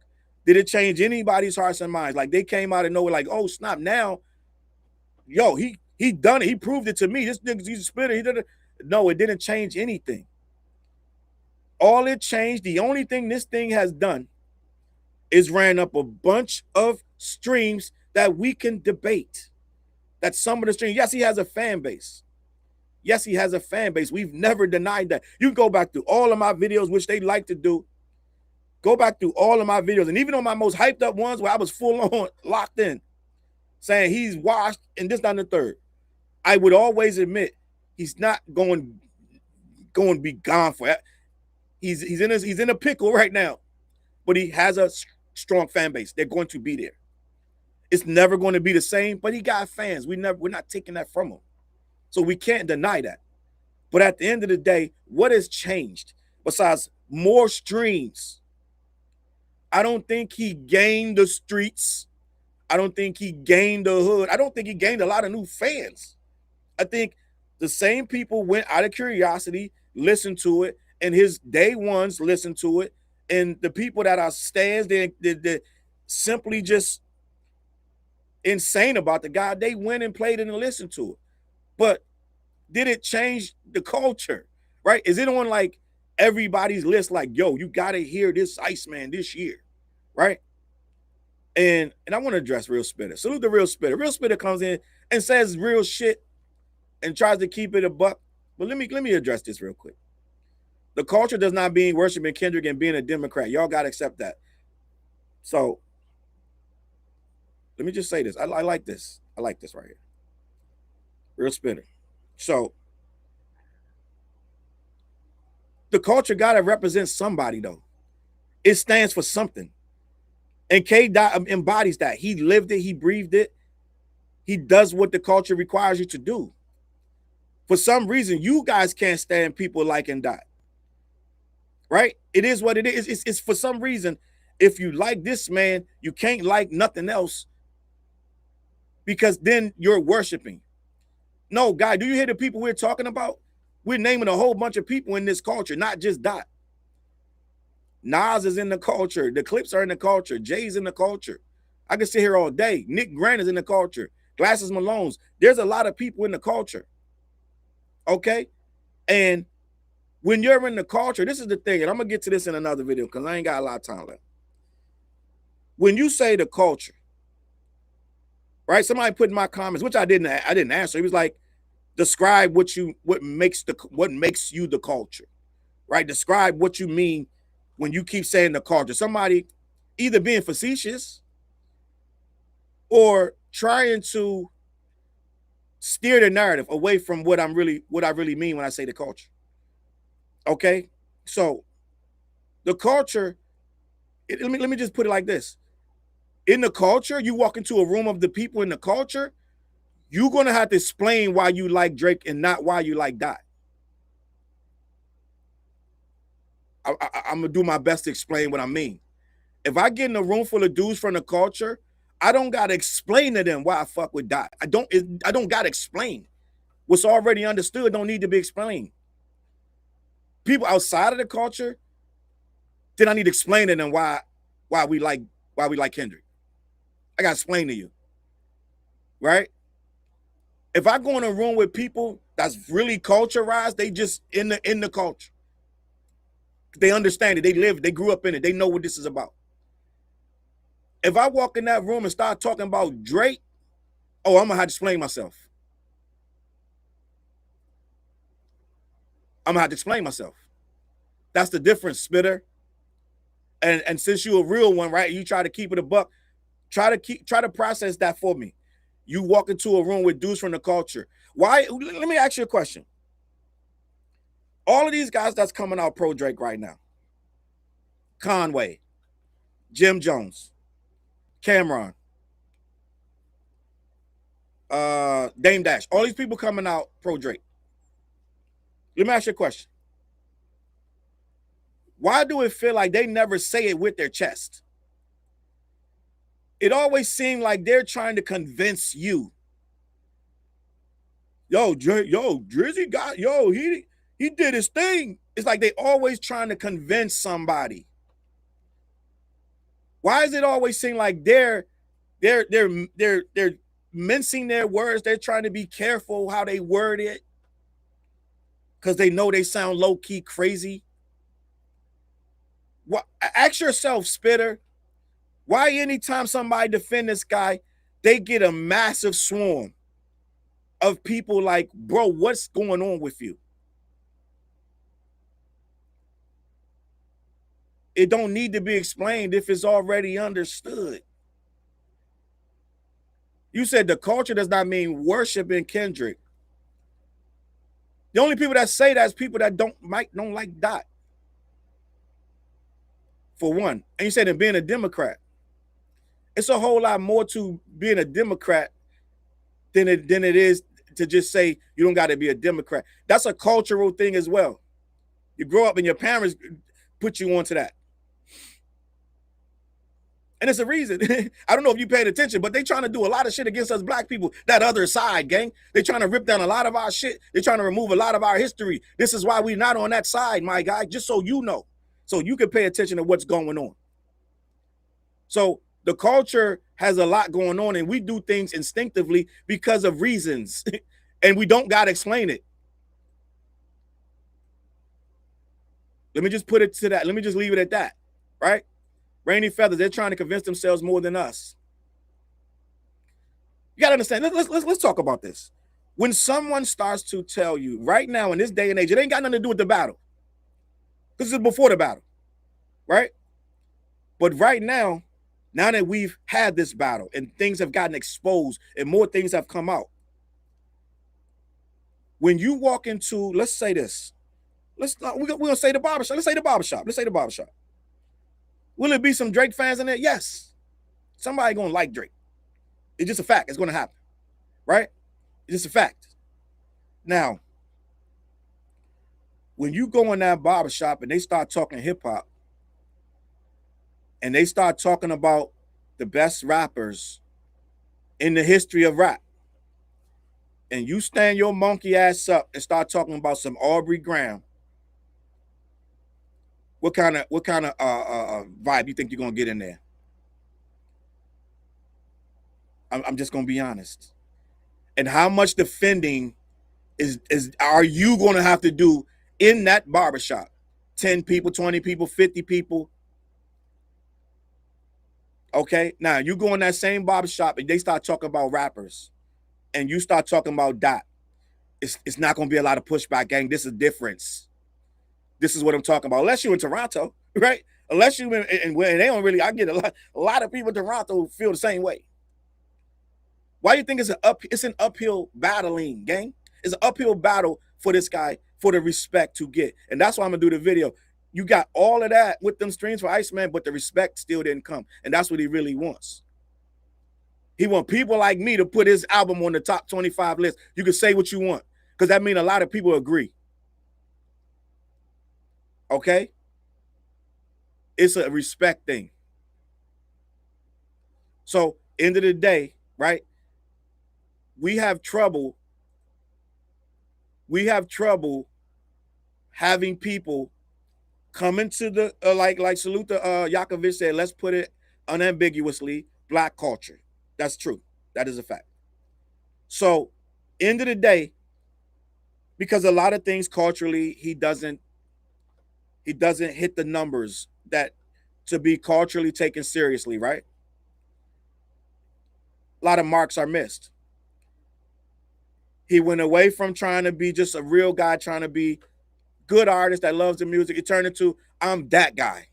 Did it change anybody's hearts and minds? Like they came out of nowhere, like, oh snap! Now, yo, he done it. He proved it to me. This nigga's he's a spitter. He did it. No, it didn't change anything. All it changed, the only thing this thing has done is ran up a bunch of streams that we can debate. That some of the streams, yes, he has a fan base. Yes, he has a fan base. We've never denied that. You can go back through all of my videos, which they like to do. Go back through all of my videos. And even on my most hyped up ones where I was full on locked in, saying he's washed and this, not the third, I would always admit he's not going to be gone for it. He's in a pickle right now, but he has a strong fan base. They're going to be there. It's never going to be the same, but he got fans. We're not taking that from him. So we can't deny that. But at the end of the day, what has changed besides more streams? I don't think he gained the streets. I don't think he gained the hood. I don't think he gained a lot of new fans. I think the same people went out of curiosity, listened to it, and his day ones listened to it. And the people that are stands, they're simply just insane about the guy. They went and played it and listened to it. But did it change the culture, right? Is it on like everybody's list like, yo, you got to hear this Iceman this year, right? And I want to address Real Spitter. Salute the Real Spitter. Real Spitter comes in and says real shit and tries to keep it a buck. But let me address this real quick. The culture does not mean worshiping Kendrick and being a Democrat. Y'all got to accept that. So let me just say this. I like this. I like this right here. Real Spitter. So the culture got to represent somebody, though. It stands for something. And K Dot embodies that. He lived it. He breathed it. He does what the culture requires you to do. For some reason, you guys can't stand people like and Dot. Right? It is what it is. It's for some reason, if you like this man, you can't like nothing else because then you're worshiping. No, guy, do you hear the people we're talking about? We're naming a whole bunch of people in this culture, not just Dot. Nas is in the culture. The Clips are in the culture. Jay's in the culture. I can sit here all day. Nick Grant is in the culture. Glasses Malone's. There's a lot of people in the culture. Okay? And when you're in the culture, this is the thing, and I'm going to get to this in another video because I ain't got a lot of time left. When you say the culture, right? Somebody put in my comments, which I didn't answer. He was like, describe what makes you the culture, right? Describe what you mean when you keep saying the culture. Somebody either being facetious or trying to steer the narrative away from what I really mean when I say the culture. Okay, so the culture. Let me just put it like this: in the culture, you walk into a room of the people in the culture, you're gonna have to explain why you like Drake and not why you like Dot. I'm gonna do my best to explain what I mean. If I get in a room full of dudes from the culture, I don't gotta explain to them why I fuck with Dot. I don't gotta explain. What's already understood don't need to be explained. People outside of the culture, then I need to explain to them why we like Kendrick. I gotta explain to you, right? If I go in a room with people that's really culturized, they just in the culture. They understand it. They live. They grew up in it. They know what this is about. If I walk in that room and start talking about Drake, oh, I'm gonna have to explain myself. I'm gonna have to explain myself. That's the difference, Spitter. And since you're a real one, right? You try to keep it a buck. Try to process that for me. You walk into a room with dudes from the culture. Why? Let me ask you a question. All of these guys that's coming out pro Drake right now, Conway, Jim Jones, Cameron, Dame Dash, all these people coming out pro Drake. Let me ask you a question. Why do it feel like they never say it with their chest? It always seemed like they're trying to convince you. Drizzy got, he did his thing. It's like they always trying to convince somebody. Why does it always seem like they're mincing their words? They're trying to be careful how they word it because they know they sound low-key crazy. What? Ask yourself, Spitter, why anytime somebody defend this guy, they get a massive swarm of people like, bro, what's going on with you? It don't need to be explained if it's already understood. You said the culture does not mean worshiping Kendrick. The only people that say that is people that don't like Dot. For one. And you said that being a Democrat. It's a whole lot more to being a Democrat than it is to just say you don't got to be a Democrat. That's a cultural thing as well. You grow up and your parents put you onto that. And it's a reason. I don't know if you paid attention, but they trying to do a lot of shit against us black people. That other side, gang. They trying to rip down a lot of our shit. They trying to remove a lot of our history. This is why we're not on that side, my guy, just so you know. So you can pay attention to what's going on. So the culture has a lot going on, and we do things instinctively because of reasons. And we don't got to explain it. Let me just put it to that. Let me just leave it at that, right? Rainy feathers, they're trying to convince themselves more than us. You got to understand, let's talk about this. When someone starts to tell you right now in this day and age, it ain't got nothing to do with the battle. This is before the battle, right? But right now that we've had this battle and things have gotten exposed and more things have come out, when you walk into, let's say this, we're going to say the barbershop. Let's say the barbershop. Will it be some Drake fans in there? Yes. Somebody going to like Drake. It's just a fact. It's going to happen, right? It's just a fact. Now, when you go in that barbershop and they start talking hip-hop and they start talking about the best rappers in the history of rap, and you stand your monkey ass up and start talking about some Aubrey Graham, what kind of vibe you think you're gonna get in there? I'm just gonna be honest. And how much defending are you gonna have to do in that barbershop? 10 people, 20 people, 50 people. Okay, now you go in that same barbershop and they start talking about rappers, and you start talking about Dot. It's not gonna be a lot of pushback, gang. This is a difference. This is what I'm talking about. Unless you're in Toronto, right? Unless you and they don't really, I get a lot of people in Toronto feel the same way. Why do you think it's an uphill battling, gang? It's an uphill battle for this guy for the respect to get. And that's why I'm gonna do the video. You got all of that with them streams for Iceman, but the respect still didn't come. And that's what he really wants. He wants people like me to put his album on the top 25 list. You can say what you want, because that means a lot of people agree. Okay? It's a respect thing. So, end of the day, right? We have trouble having people come into the, like Saluta Yakovich said, let's put it unambiguously, black culture. That's true. That is a fact. So, end of the day, because a lot of things culturally he doesn't hit the numbers that to be culturally taken seriously, right? A lot of marks are missed. He went away from trying to be just a real guy, trying to be good artist that loves the music. It turned into, I'm that guy.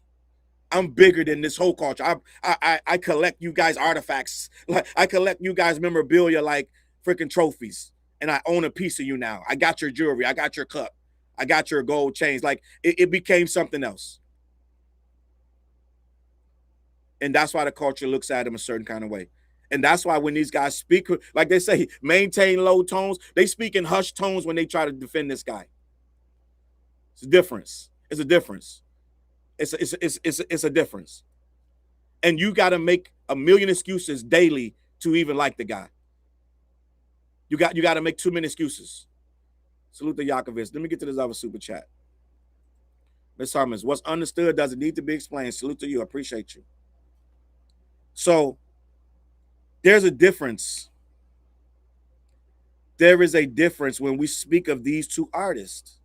I'm bigger than this whole culture. I collect you guys artifacts. Like I collect you guys memorabilia like freaking trophies. And I own a piece of you now. I got your jewelry. I got your cup. I got your gold chains. Like it became something else. And that's why the culture looks at him a certain kind of way. And that's why when these guys speak, like they say, maintain low tones, they speak in hushed tones when they try to defend this guy. It's a difference. It's a difference. It's a difference. And you got to make a million excuses daily to even like the guy. You got to make too many excuses. Salute to Yakovitz. Let me get to this other super chat. Miss Harmons, what's understood doesn't need to be explained. Salute to you. I appreciate you. So there's a difference. There is a difference when we speak of these two artists.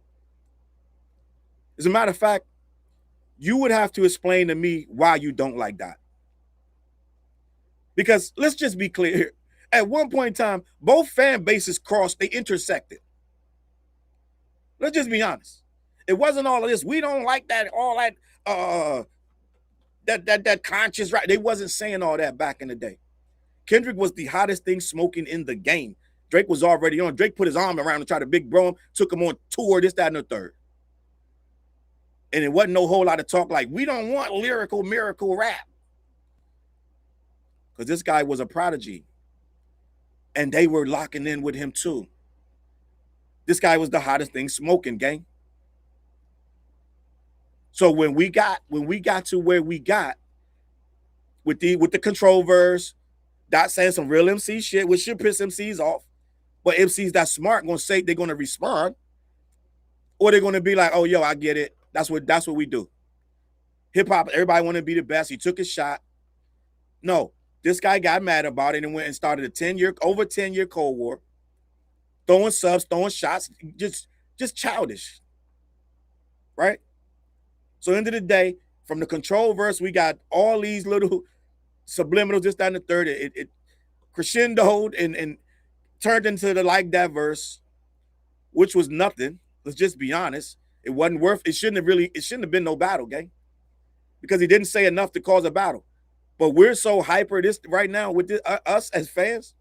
As a matter of fact, you would have to explain to me why you don't like that. Because let's just be clear here. At one point in time, both fan bases crossed, they intersected. Let's just be honest. It wasn't all of this. We don't like that, all that conscious, right? They wasn't saying all that back in the day. Kendrick was the hottest thing smoking in the game. Drake was already on. Drake put his arm around and tried to big bro him, took him on tour, this, that, and the third. And it wasn't no whole lot of talk like, we don't want lyrical miracle rap. Because this guy was a prodigy. And they were locking in with him too. This guy was the hottest thing smoking, gang. So when we got to where we got with the control verse, not saying some real MC shit, which should piss MCs off, but MCs that smart gonna say they're gonna respond, or they're gonna be like, oh yo, I get it. That's what we do. Hip hop, everybody want to be the best. He took his shot. No, this guy got mad about it and went and started a over 10-year Cold War, throwing subs, throwing shots, just childish, right? So end of the day, from the control verse, we got all these little subliminals, this, that, and the third. It crescendoed and turned into the like that verse, which was nothing. Let's just be honest. It wasn't worth. It shouldn't have been no battle, gang, because he didn't say enough to cause a battle. But we're so hyper this right now with us as fans.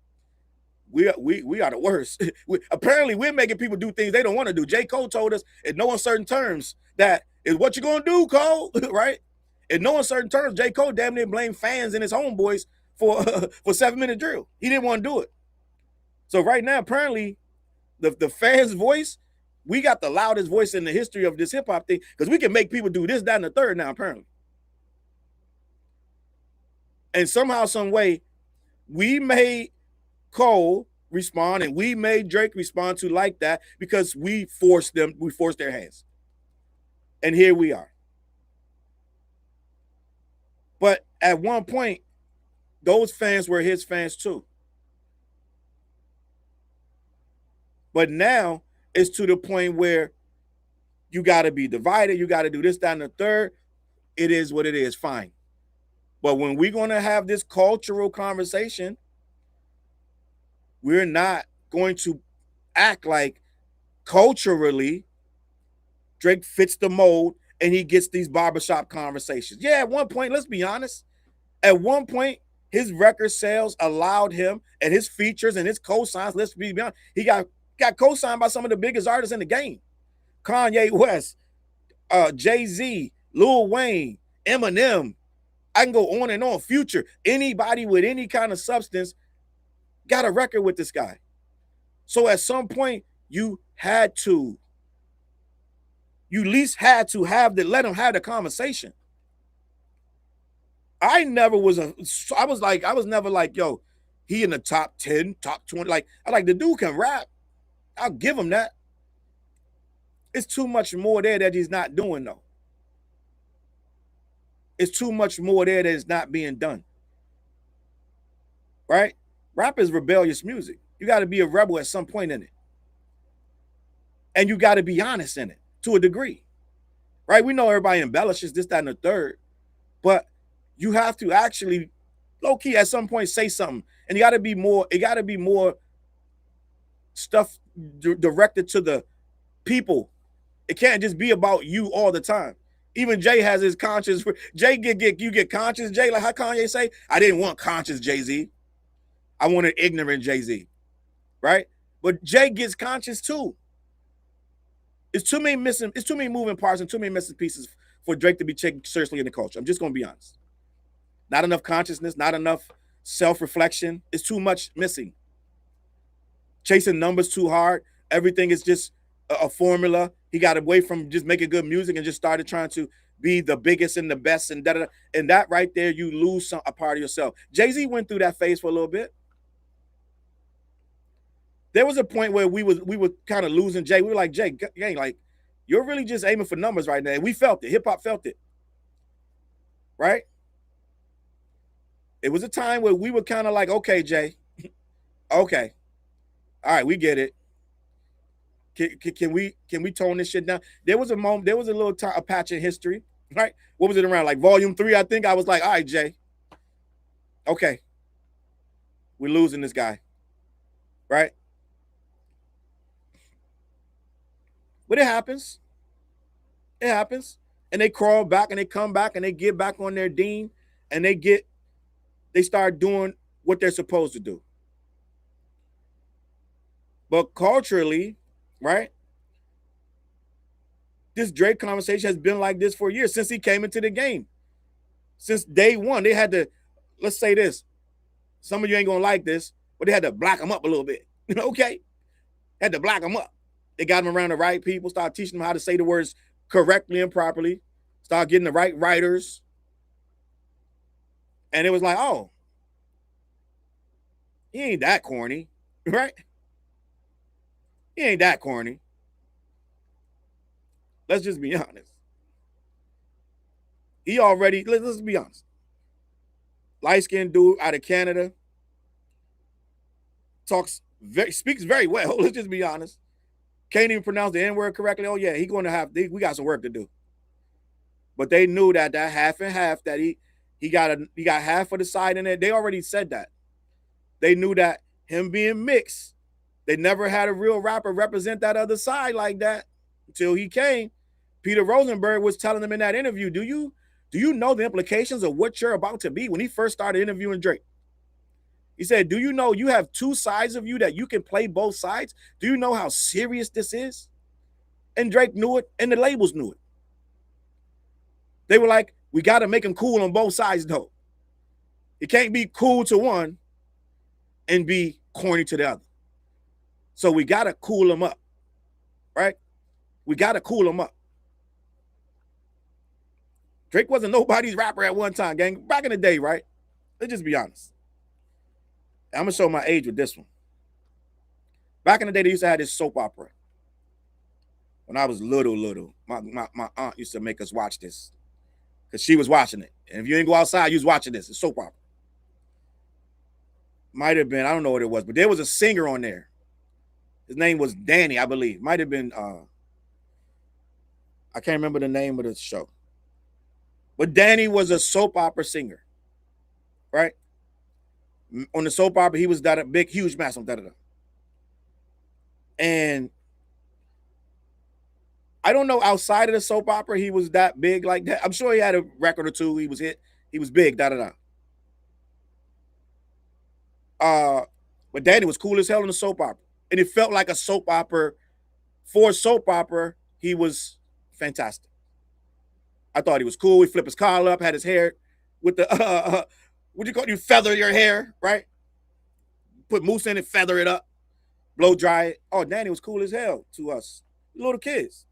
We are the worst. Apparently, we're making people do things they don't want to do. J. Cole told us in no uncertain terms that is what you're gonna do, Cole, right? In no uncertain terms, J. Cole damn near blamed fans and his homeboys for 7-minute drill. He didn't want to do it. So right now, apparently, the fans' voice, we got the loudest voice in the history of this hip hop thing because we can make people do this, that, and the third now, apparently. And somehow, some way, we made Cole respond and we made Drake respond to like that because we forced their hands. And here we are. But at one point, those fans were his fans too. But now it's to the point where you got to be divided. You got to do this, that, and the third. It is what it is. Fine. But when we're going to have this cultural conversation, we're not going to act like culturally Drake fits the mold and he gets these barbershop conversations. Yeah, at one point, let's be honest. At one point, his record sales allowed him and his features and his cosigns, let's be honest, he got co-signed by some of the biggest artists in the game. Kanye West, Jay-Z, Lil Wayne, Eminem. I can go on and on. Future. Anybody with any kind of substance got a record with this guy. So at some point, you at least had to let him have the conversation. I was never like, yo, he in the top 10, top 20. Like, the dude can rap. I'll give him that. It's too much more there that he's not doing, though. It's too much more there that is not being done. Right? Rap is rebellious music. You got to be a rebel at some point in it. And you got to be honest in it to a degree, right? We know everybody embellishes this, that, and the third, but you have to actually low key at some point say something, and you got to be more. It got to be more stuff directed to the people. It can't just be about you all the time. Even Jay has his conscience. Jay you get conscious. Jay, like how Kanye say, I didn't want conscious Jay-Z. I wanted ignorant Jay-Z, right? But Jay gets conscious too. It's too many moving parts and too many missing pieces for Drake to be taken seriously in the culture. I'm just going to be honest. Not enough consciousness, not enough self-reflection. It's too much missing. Chasing numbers too hard. Everything is just a formula. He got away from just making good music and just started trying to be the biggest and the best and da-da-da. And that right there, you lose a part of yourself. Jay-Z went through that phase for a little bit. There was a point where we were kind of losing Jay. We were like, Jay, gang, like, you're really just aiming for numbers right now. And we felt it. Hip-hop felt it. Right? It was a time where we were kind of like, okay, Jay. Okay. All right, we get it. Can we tone this shit down? There was a moment, there was a little a patch in history, right? What was it around? Like volume 3, I think. I was like, all right, Jay. Okay. We're losing this guy. Right? But it happens. It happens. And they crawl back and they come back and they get back on their dean and they start doing what they're supposed to do. But culturally, right? This Drake conversation has been like this for years since he came into the game. Since day one, they had to, let's say this. Some of you ain't gonna like this, but they had to black him up a little bit. Okay? Had to black him up. They got him around the right people, start teaching him how to say the words correctly and properly, start getting the right writers. And it was like, oh, he ain't that corny, right? He ain't that corny. Let's just be honest. He already, let's be honest. Light-skinned dude out of Canada, speaks very well. Let's just be honest. Can't even pronounce the N-word correctly. Oh yeah, we got some work to do. But they knew that half and half, that he got half of the side in it. They already said that. They knew that him being mixed, they never had a real rapper represent that other side like that until he came. Peter Rosenberg was telling them in that interview, do you know the implications of what you're about to be? When he first started interviewing Drake, he said, do you know you have two sides of you that you can play both sides? Do you know how serious this is? And Drake knew it, and the labels knew it. They were like, we got to make him cool on both sides, though. It can't be cool to one and be corny to the other. So we got to cool him up, right? We got to cool him up. Drake wasn't nobody's rapper at one time, gang. Back in the day, right? Let's just be honest. I'm going to show my age with this one. Back in the day, they used to have this soap opera. When I was little, my aunt used to make us watch this because she was watching it. And if you didn't go outside, you was watching this. It's soap opera. Might have been, I don't know what it was, but there was a singer on there. His name was Danny, I believe. Might have been, I can't remember the name of the show. But Danny was a soap opera singer, right? On the soap opera, he was that big, huge, massive, da-da-da. And I don't know, outside of the soap opera, he was that big like that. I'm sure he had a record or two. He was hit. He was big, da-da-da. But Danny was cool as hell in the soap opera. And it felt like a soap opera. For a soap opera, he was fantastic. I thought he was cool. He flipped his collar up, had his hair with the, what do you call it? You feather your hair, right? Put mousse in it, feather it up, blow dry it. Oh, Danny was cool as hell to us little kids.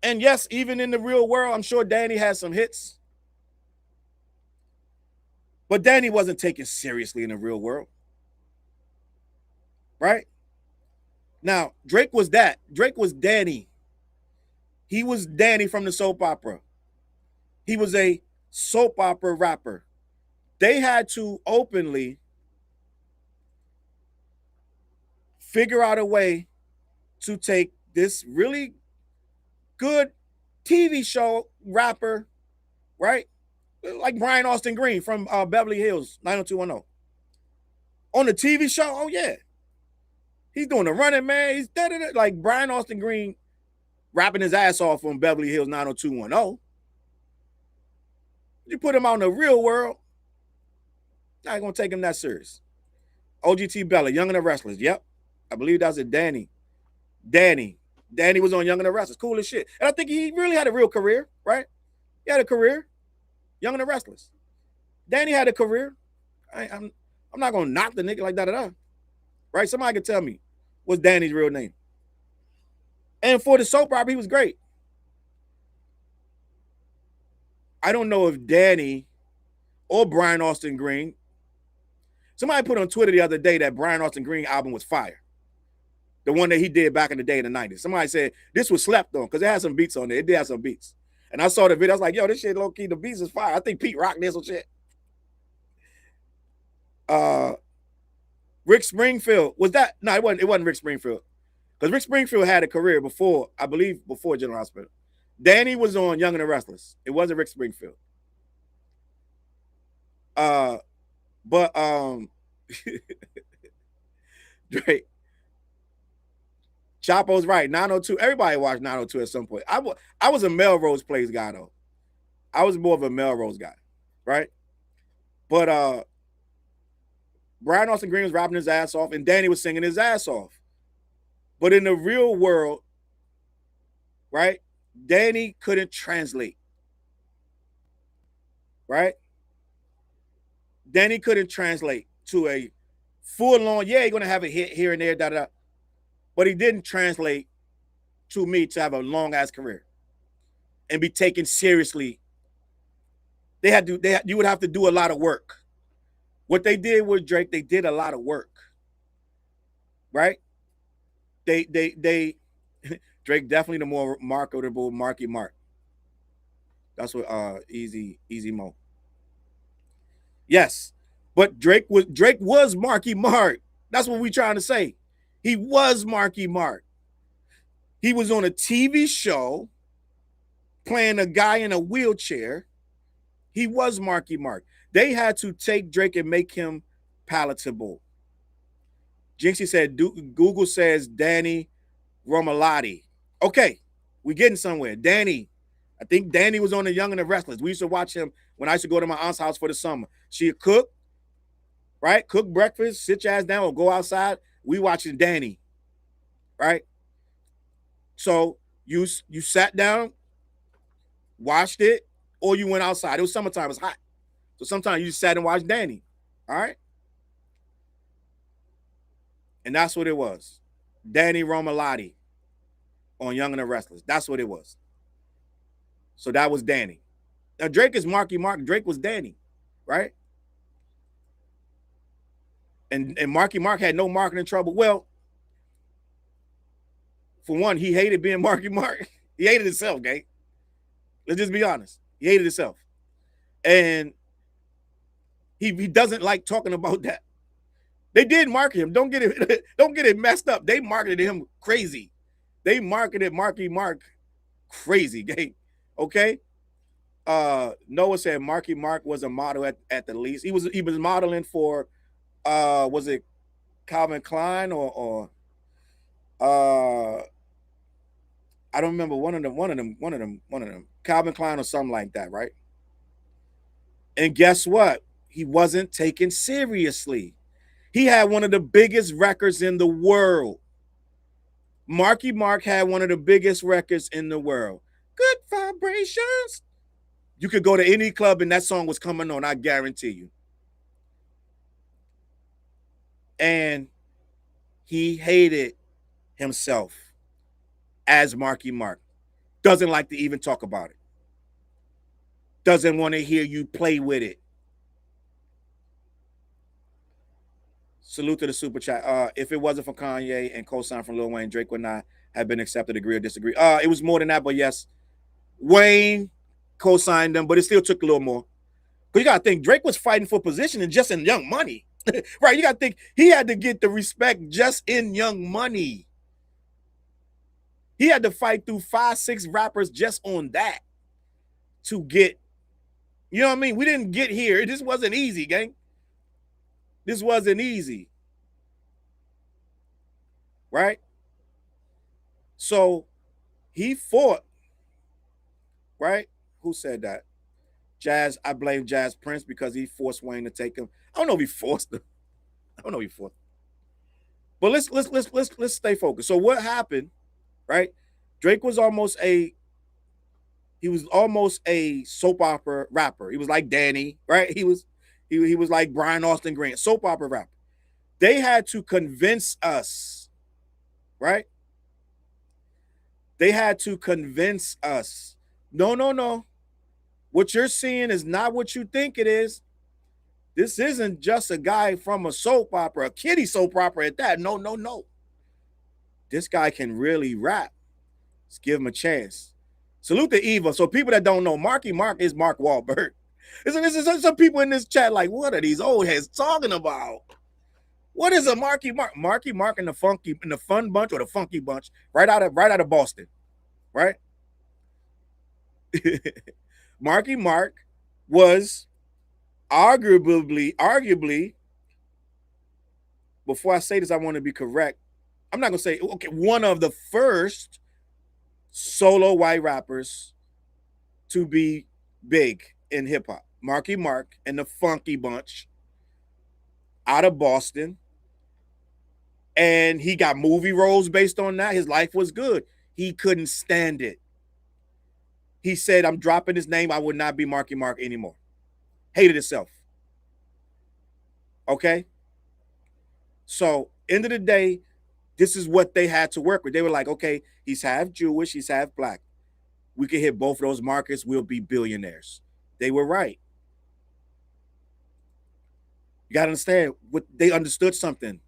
And yes, even in the real world, I'm sure Danny had some hits. But Danny wasn't taken seriously in the real world. Right? Now, Drake was that. Drake was Danny. He was Danny from the soap opera. He was a soap opera rapper. They had to openly figure out a way to take this really good TV show rapper, right? Like Brian Austin Green from Beverly Hills 90210. On the TV show, oh yeah. He's doing the running man. He's like Brian Austin Green rapping his ass off on Beverly Hills 90210. You put him out in the real world, not gonna take him that serious. OGT Bella, Young and the Restless. Yep. I believe that's it. Danny was on Young and the Restless. Cool as shit. And I think he really had a real career, right? He had a career. Young and the Restless. Danny had a career. I'm not gonna knock the nigga like that. Right? Somebody could tell me what's Danny's real name. And for the soap opera, he was great. I don't know if Danny or Brian Austin Green. Somebody put on Twitter the other day that Brian Austin Green album was fire. The one that he did back in the day in the 90s. Somebody said this was slept on because it had some beats on there. It did have some beats. And I saw the video. I was like, yo, this shit low key, the beats is fire. I think Pete Rock did some shit. Rick Springfield. Was that? No, it wasn't Rick Springfield. Because Rick Springfield had a career before, I believe, before General Hospital. Danny was on Young and the Restless. It wasn't Rick Springfield. But Drake. Chapo's right. 902. Everybody watched 902 at some point. I was a Melrose Place guy though. I was more of a Melrose guy, right? But Brian Austin Green was rapping his ass off, and Danny was singing his ass off. But in the real world, right? Danny couldn't translate, right? Danny couldn't translate to a full-on, yeah, you're going to have a hit here and there, da-da-da. But he didn't translate to me to have a long-ass career and be taken seriously. You would have to do a lot of work. What they did with Drake, they did a lot of work, right? Drake definitely the more marketable Marky Mark. That's what Easy Mo. Yes, but Drake was Marky Mark. That's what we trying to say. He was Marky Mark. He was on a TV show playing a guy in a wheelchair. He was Marky Mark. They had to take Drake and make him palatable. Jinxie said, Google says Danny Romalotti. Okay, we getting somewhere. Danny. I think Danny was on the Young and the Restless. We used to watch him when I used to go to my aunt's house for the summer. She'd cook, right? Cook breakfast, sit your ass down, or go outside. We watching Danny, right? So you sat down, watched it, or you went outside. It was summertime, it was hot. So sometimes you just sat and watched Danny, all right? And that's what it was. Danny Romalotti on Young and the Restless. That's what it was. So that was Danny. Now Drake is Marky Mark. Drake was Danny, right? And Marky Mark had no marketing trouble. Well, for one, he hated being Marky Mark. He hated himself, gang. Let's just be honest. He hated himself. And he doesn't like talking about that. They did market him. Don't get it messed up. They marketed him crazy. They marketed Marky Mark crazy, gang. Okay? Noah said Marky Mark was a model at the least. He was modeling for was it Calvin Klein or I don't remember one of them Calvin Klein or something like that, right? And guess what? He wasn't taken seriously. He had one of the biggest records in the world. Marky Mark had one of the biggest records in the world. Good Vibrations. You could go to any club and that song was coming on, I guarantee you. And he hated himself as Marky Mark. Doesn't like to even talk about it. Doesn't want to hear you play with it. Salute to the super chat. If it wasn't for Kanye and co-sign from Lil Wayne, Drake would not have been accepted, agree or disagree. It was more than that, but yes. Wayne co-signed them, but it still took a little more. But you got to think, Drake was fighting for positioning just in Young Money. Right? You got to think he had to get the respect just in Young Money. He had to fight through 5, 6 rappers just on that to get, you know what I mean? We didn't get here. This wasn't easy, gang. This wasn't easy. Right? So he fought, right? Who said that? Jazz, I blame Jazz Prince because he forced Wayne to take him. I don't know if he forced him. I don't know if he forced him. But let's stay focused. So what happened, right? Drake was almost a soap opera rapper. He was like Danny, right? He was like Brian Austin Grant, soap opera rapper. They had to convince us, right? They had to convince us. No. What you're seeing is not what you think it is. This isn't just a guy from a soap opera, a kiddie soap opera at that. No. This guy can really rap. Let's give him a chance. Salute to Eva. So people that don't know, Marky Mark is Mark Wahlberg. There's some people in this chat like, what are these old heads talking about? What is a Marky Mark? Marky Mark and the Fun Bunch or the Funky Bunch, right out of Boston, right? Marky Mark was arguably, before I say this, I want to be correct. I'm not gonna say okay, one of the first solo white rappers to be big in hip hop. Marky Mark and the Funky Bunch out of Boston. And he got movie roles based on that. His life was good. He couldn't stand it. He said, I'm dropping his name. I would not be Marky Mark anymore. Hated himself. Okay? So, end of the day, this is what they had to work with. They were like, okay, he's half Jewish, he's half black. We can hit both of those markets. We'll be billionaires. They were right. You got to understand, they understood something.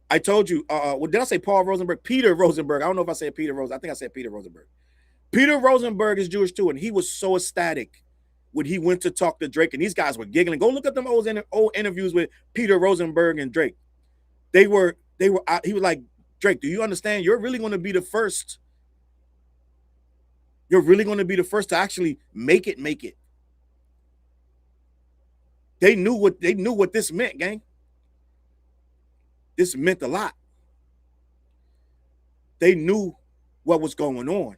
I told you, did I say Paul Rosenberg? Peter Rosenberg. I don't know if I said Peter Rosenberg. I think I said Peter Rosenberg. Peter Rosenberg is Jewish too, and he was so ecstatic when he went to talk to Drake, and these guys were giggling. Go look up them old interviews with Peter Rosenberg and Drake. He was like, Drake, do you understand? You're really going to be the first. You're really going to be the first to actually make it. They knew what this meant, gang. This meant a lot. They knew what was going on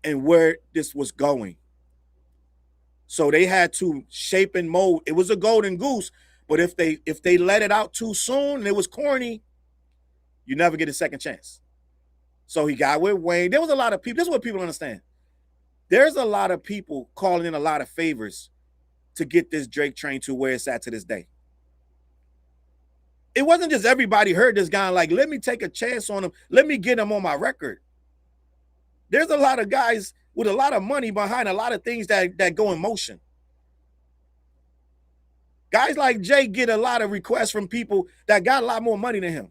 and where this was going. So they had to shape and mold. It was a golden goose, but if they let it out too soon and it was corny, you never get a second chance. So he got with Wayne. There was a lot of people. This is what people understand. There's a lot of people calling in a lot of favors to get this Drake train to where it's at to this day. It wasn't just everybody heard this guy like, let me take a chance on him. Let me get him on my record. There's a lot of guys with a lot of money behind a lot of things that go in motion. Guys like Jay get a lot of requests from people that got a lot more money than him.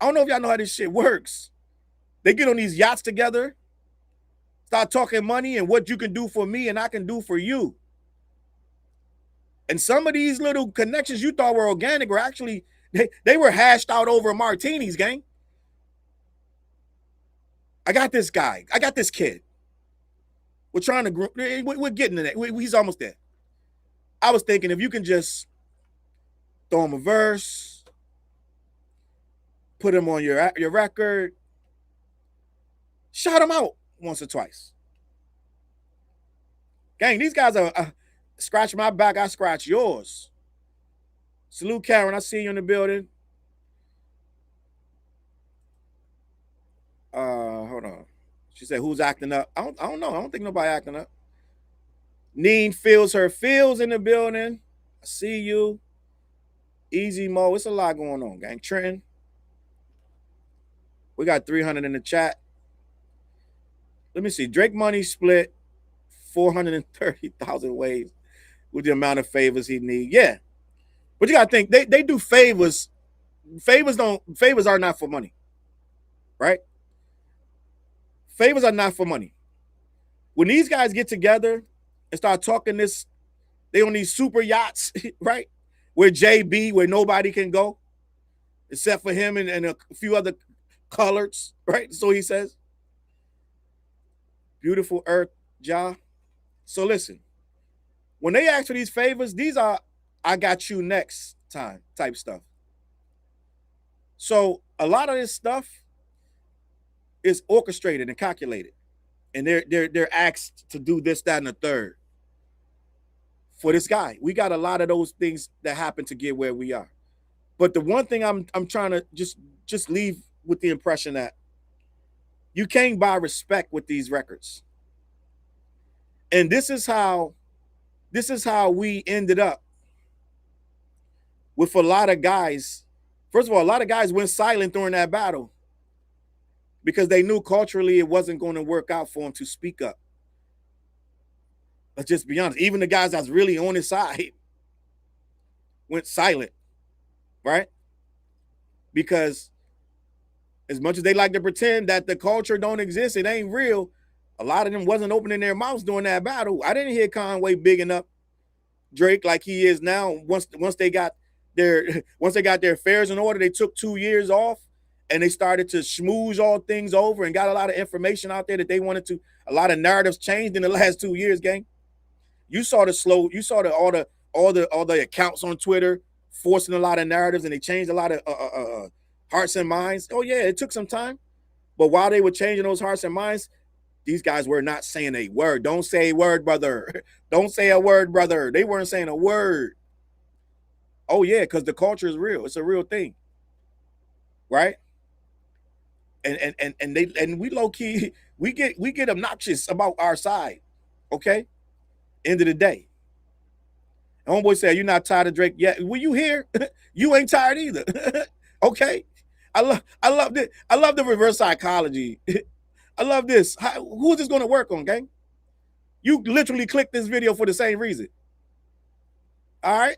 I don't know if y'all know how this shit works. They get on these yachts together, start talking money and what you can do for me and I can do for you. And some of these little connections you thought were organic were actually, they were hashed out over martinis, gang. I got this guy. I got this kid. We're trying to, we're getting to that. He's almost there. I was thinking if you can just throw him a verse, put him on your record, shout him out once or twice. Gang, these guys are scratch my back, I scratch yours. Salute Karen, I see you in the building. Hold on. She said, who's acting up? I don't know. I don't think nobody acting up. Neen feels her feels in the building. I see you. Easy Mo. It's a lot going on, gang. Trenton. We got 300 in the chat. Let me see. Drake money split 430,000 ways with the amount of favors he needs. Yeah. But you got to think, they do favors. Favors are not for money. Right? Favors are not for money. When these guys get together and start talking this, they on these super yachts, right? Where JB, where nobody can go, except for him and a few other colors, right? So he says, beautiful earth, Ja. So listen, when they ask for these favors, these are I got you next time type stuff. So a lot of this stuff is orchestrated and calculated. And they're asked to do this, that, and the third for this guy. We got a lot of those things that happen to get where we are. But the one thing I'm trying to just leave with the impression that you can't buy respect with these records. And this is how we ended up with a lot of guys. First of all, a lot of guys went silent during that battle because they knew culturally it wasn't going to work out for them to speak up. Let's just be honest. Even the guys that's really on his side went silent, right? Because as much as they like to pretend that the culture don't exist, it ain't real, a lot of them wasn't opening their mouths during that battle. I didn't hear Conway bigging up Drake like he is now. Once they got their affairs in order, they took 2 years off and they started to schmooze all things over and got a lot of information out there that they wanted to. A lot of narratives changed in the last 2 years, gang. You saw all the accounts on Twitter forcing a lot of narratives, and they changed a lot of hearts and minds. Oh yeah, it took some time, but while they were changing those hearts and minds, these guys were not saying a word. Don't say a word, brother. Don't say a word, brother. They weren't saying a word. Oh yeah, because the culture is real. It's a real thing, right? And we low key we get obnoxious about our side. Okay, end of the day. Homeboy said, "You're not tired of Drake yet." Well, you here? You ain't tired either. Okay, I love this. I love the reverse psychology. I love this. Who is this going to work on, gang? You literally clicked this video for the same reason. All right,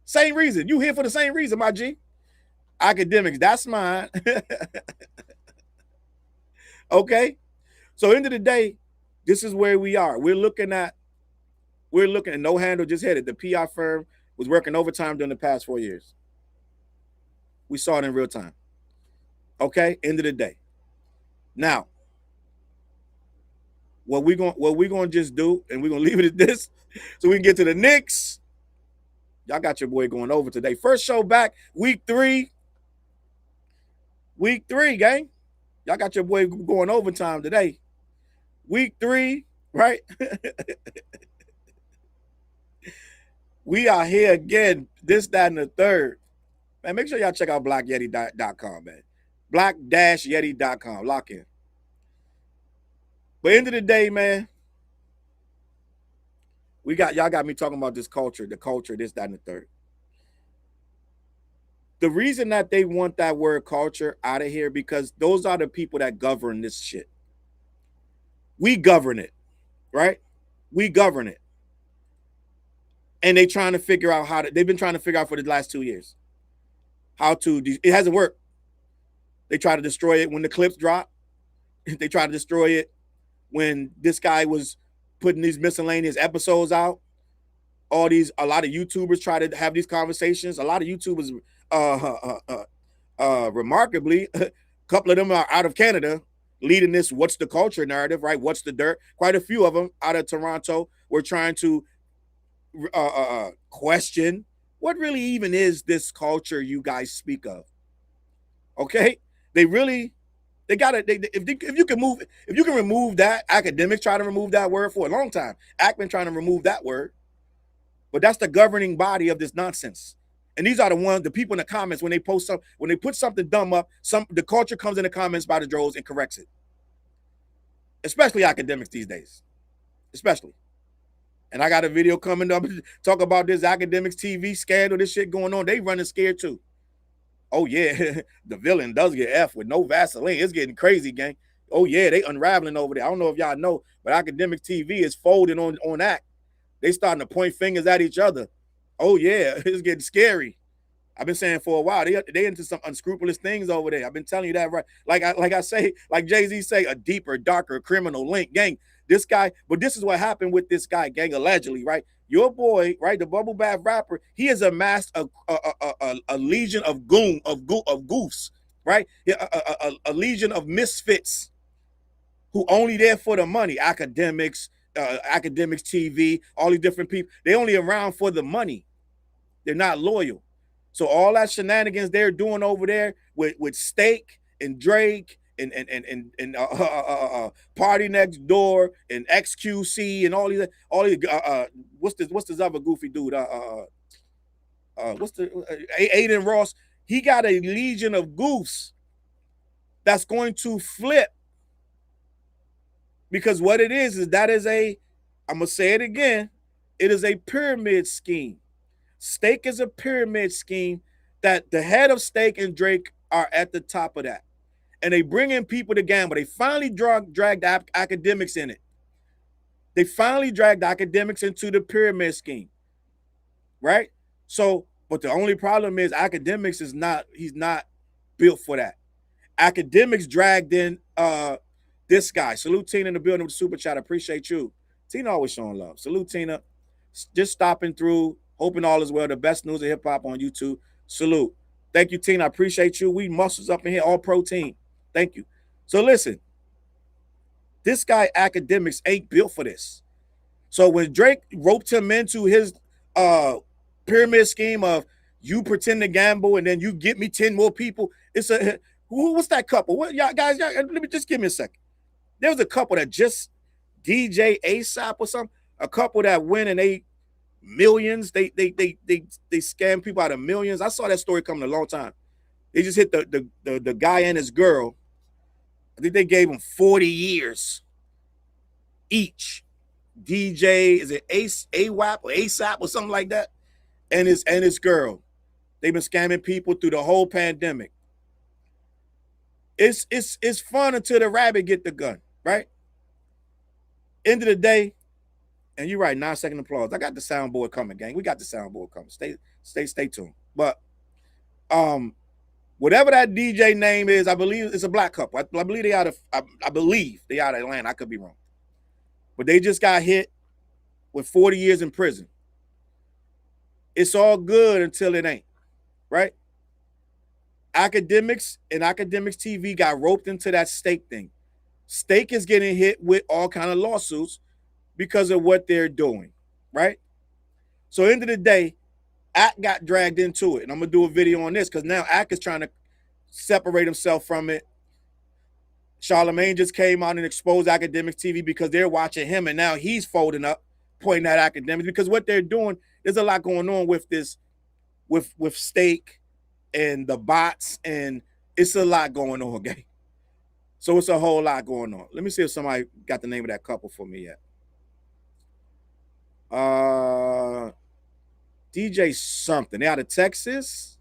same reason. You here for the same reason, my G. Akademiks, that's mine. Okay, so end of the day, this is where we are. We're looking at No Handle just hit it. The PR firm was working overtime during the past 4 years. We saw it in real time. Okay, end of the day. Now, what we gonna just do, and we're gonna leave it at this, so we can get to the Knicks. Y'all got your boy going over today. First show back, week 3. Week 3, gang. Y'all got your boy going overtime today. Week 3, right? We are here again, this, that, and the third. Man, make sure y'all check out blackyeti.com, man. Black-yeti.com. Lock in. But end of the day, man, y'all got me talking about this culture, the culture, this, that, and the third. The reason that they want that word culture out of here, because those are the people that govern this shit. We govern it, right? We govern it. And they've been trying to figure out for the last 2 years how to, it hasn't worked. They try to destroy it when the clips drop. They try to destroy it when this guy was putting these miscellaneous episodes out. A lot of YouTubers try to have these conversations. A lot of YouTubers, remarkably, a couple of them are out of Canada leading this what's the culture narrative, right? What's the dirt? Quite a few of them out of Toronto were trying to question what really even is this culture you guys speak of. Okay, they gotta, if you can remove that. Akademiks try to remove that word for a long time. Ackman trying to remove that word, but that's the governing body of this nonsense. And these are the people in the comments when they put something dumb up, the culture comes in the comments by the droves and corrects it. Especially Akademiks these days, especially. And I got a video coming up talk about this Akademiks TV scandal, this shit going on. They running scared too. Oh yeah, the villain does get F with no Vaseline. It's getting crazy, gang. Oh yeah, they unraveling over there. I don't know if y'all know, but Akademiks TV is folding on Act. They starting to point fingers at each other. Oh yeah, it's getting scary. I've been saying for a while, they into some unscrupulous things over there. I've been telling you that, right? Like I say, like Jay-Z say, a deeper, darker criminal link, gang. This guy, but this is what happened with this guy, gang, allegedly, right? Your boy, right, the bubble bath rapper, he has amassed a legion of goofs right? A legion of misfits who only there for the money. Akademiks, Akademiks TV, all these different people. They only around for the money. They're not loyal. So all that shenanigans they're doing over there with Steak and Drake and Party Next Door and XQC and all these what's this other goofy dude what's the Aiden Ross. He got a legion of goofs that's going to flip, because what it is that is a, I'm gonna say it again, it is a pyramid scheme. Steak is a pyramid scheme that the head of Steak and Drake are at the top of that. And they bring in people to gamble. They finally dragged Akademiks in it. They finally dragged Akademiks into the pyramid scheme, right? So, but the only problem is Akademiks is not, he's not built for that. Akademiks dragged in this guy. Salute Tina in the building with the super chat. Appreciate you. Tina always showing love. Salute Tina. Just stopping through, hoping all is well. The best news of hip hop on YouTube. Salute. Thank you, Tina. I appreciate you. We muscles up in here, all protein. Thank you. So listen, this guy Akademiks ain't built for this. So when Drake roped him into his pyramid scheme of you pretend to gamble and then you get me 10 more people, it's a, what's that couple? What y'all guys? Y'all, let me just give me a second. There was a couple that just DJ ASAP or something. A couple that win and they millions. They scam people out of millions. I saw that story coming a long time. They just hit the guy and his girl. I think they gave them 40 years each. DJ, is it AWAP or ASAP or something like that? And his girl. They've been scamming people through the whole pandemic. It's fun until the rabbit get the gun, right? End of the day, and you're right, 9-second applause. I got the soundboard coming, gang. We got the soundboard coming. Stay tuned. But whatever that DJ name is, I believe it's a black couple. I believe they out of Atlanta. I could be wrong. But they just got hit with 40 years in prison. It's all good until it ain't, right? Akademiks and Akademiks TV got roped into that Steak thing. Steak is getting hit with all kind of lawsuits because of what they're doing, right? So end of the day, Ak got dragged into it. And I'm going to do a video on this because now Ak is trying to separate himself from it. Charlemagne just came out and exposed Akademiks TV because they're watching him, and now he's folding up, pointing at Akademiks, because what they're doing, there's a lot going on with this, with Steak and the bots, and it's a lot going on, okay? So it's a whole lot going on. Let me see if somebody got the name of that couple for me yet. DJ something. They out of Texas.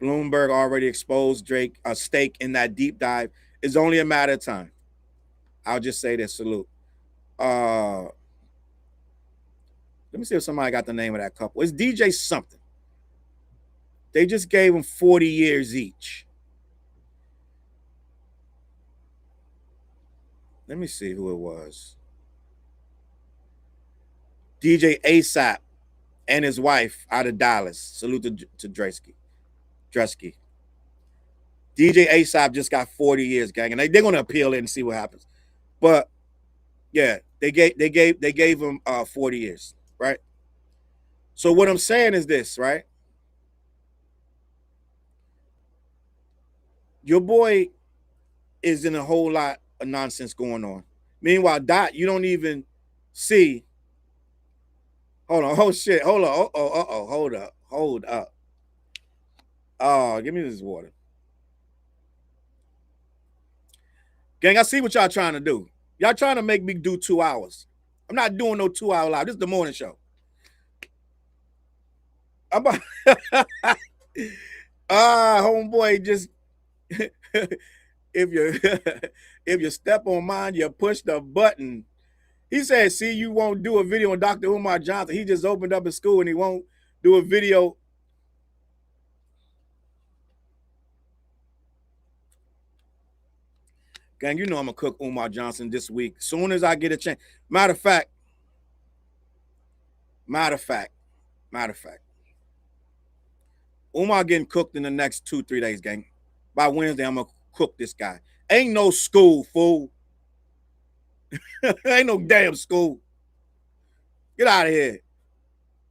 Bloomberg already exposed Drake, Steak in that deep dive. It's only a matter of time. I'll just say this. Salute. Let me see if somebody got the name of that couple. It's DJ something. They just gave them 40 years each. Let me see who it was. DJ ASAP and his wife out of Dallas. Salute to Dresky. DJ ASAP just got 40 years, gang, and they're going to appeal it and see what happens. But yeah, they gave him 40 years, right? So what I'm saying is this, right? Your boy is in a whole lot of nonsense going on. Meanwhile, Dot, you don't even see. Hold on, oh shit, hold on, hold up. Oh, give me this water. Gang, I see what y'all trying to do. Y'all trying to make me do 2 hours. I'm not doing no 2 hour live. This is the morning show. I'm about homeboy, just if you step on mine, you push the button. He said, see, you won't do a video on Dr. Umar Johnson. He just opened up his school and he won't do a video. Gang, you know I'm going to cook Umar Johnson this week. As soon as I get a chance. Matter of fact. Umar getting cooked in the next 2-3 days, gang. By Wednesday, I'm gonna cook this guy. Ain't no school, fool. Ain't no damn school. Get out of here.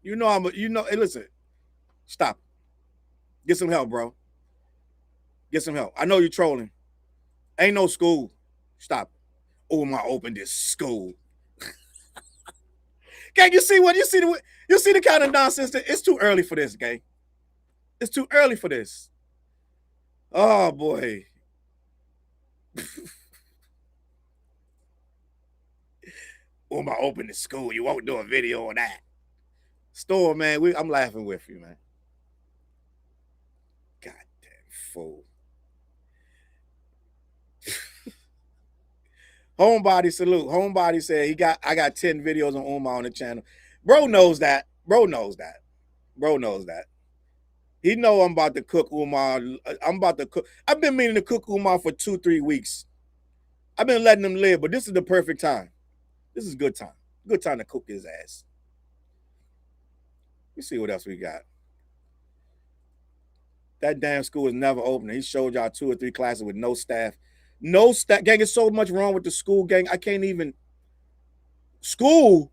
You know hey, listen. Stop. Get some help, bro. Get some help. I know you're trolling. Ain't no school. Stop. Umar opened this school. Gang, you see the kind of nonsense that it's too early for this, gang. It's too early for this. Oh boy. Umar opened the school. You won't do a video on that. Store, man. I'm laughing with you, man. Goddamn fool. Homebody salute. Homebody said I got 10 videos on Umar on the channel. Bro knows that. Bro knows that. Bro knows that. He know I'm about to cook Umar. I'm about to cook. I've been meaning to cook Umar for 2-3 weeks. I've been letting him live, but this is the perfect time. This is good time. Good time to cook his ass. Let's see what else we got. That damn school is never opening. He showed y'all 2 or 3 classes with no staff. No staff. Gang, there's so much wrong with the school, gang. I can't even. School?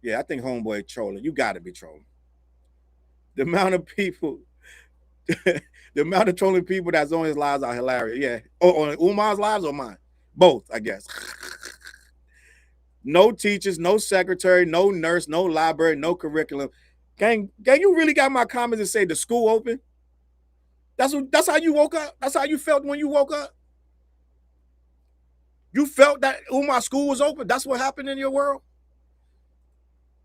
Yeah, I think homeboy trolling. You got to be trolling. The amount of people, the amount of trolling people that's on his lives are hilarious. Yeah. Oh, on Umar's lives or mine? Both, I guess. No teachers, no secretary, no nurse, no library, no curriculum. Gang, you really got my comments and say the school open? That's how you woke up? That's how you felt when you woke up? You felt that Umar's school was open? That's what happened in your world?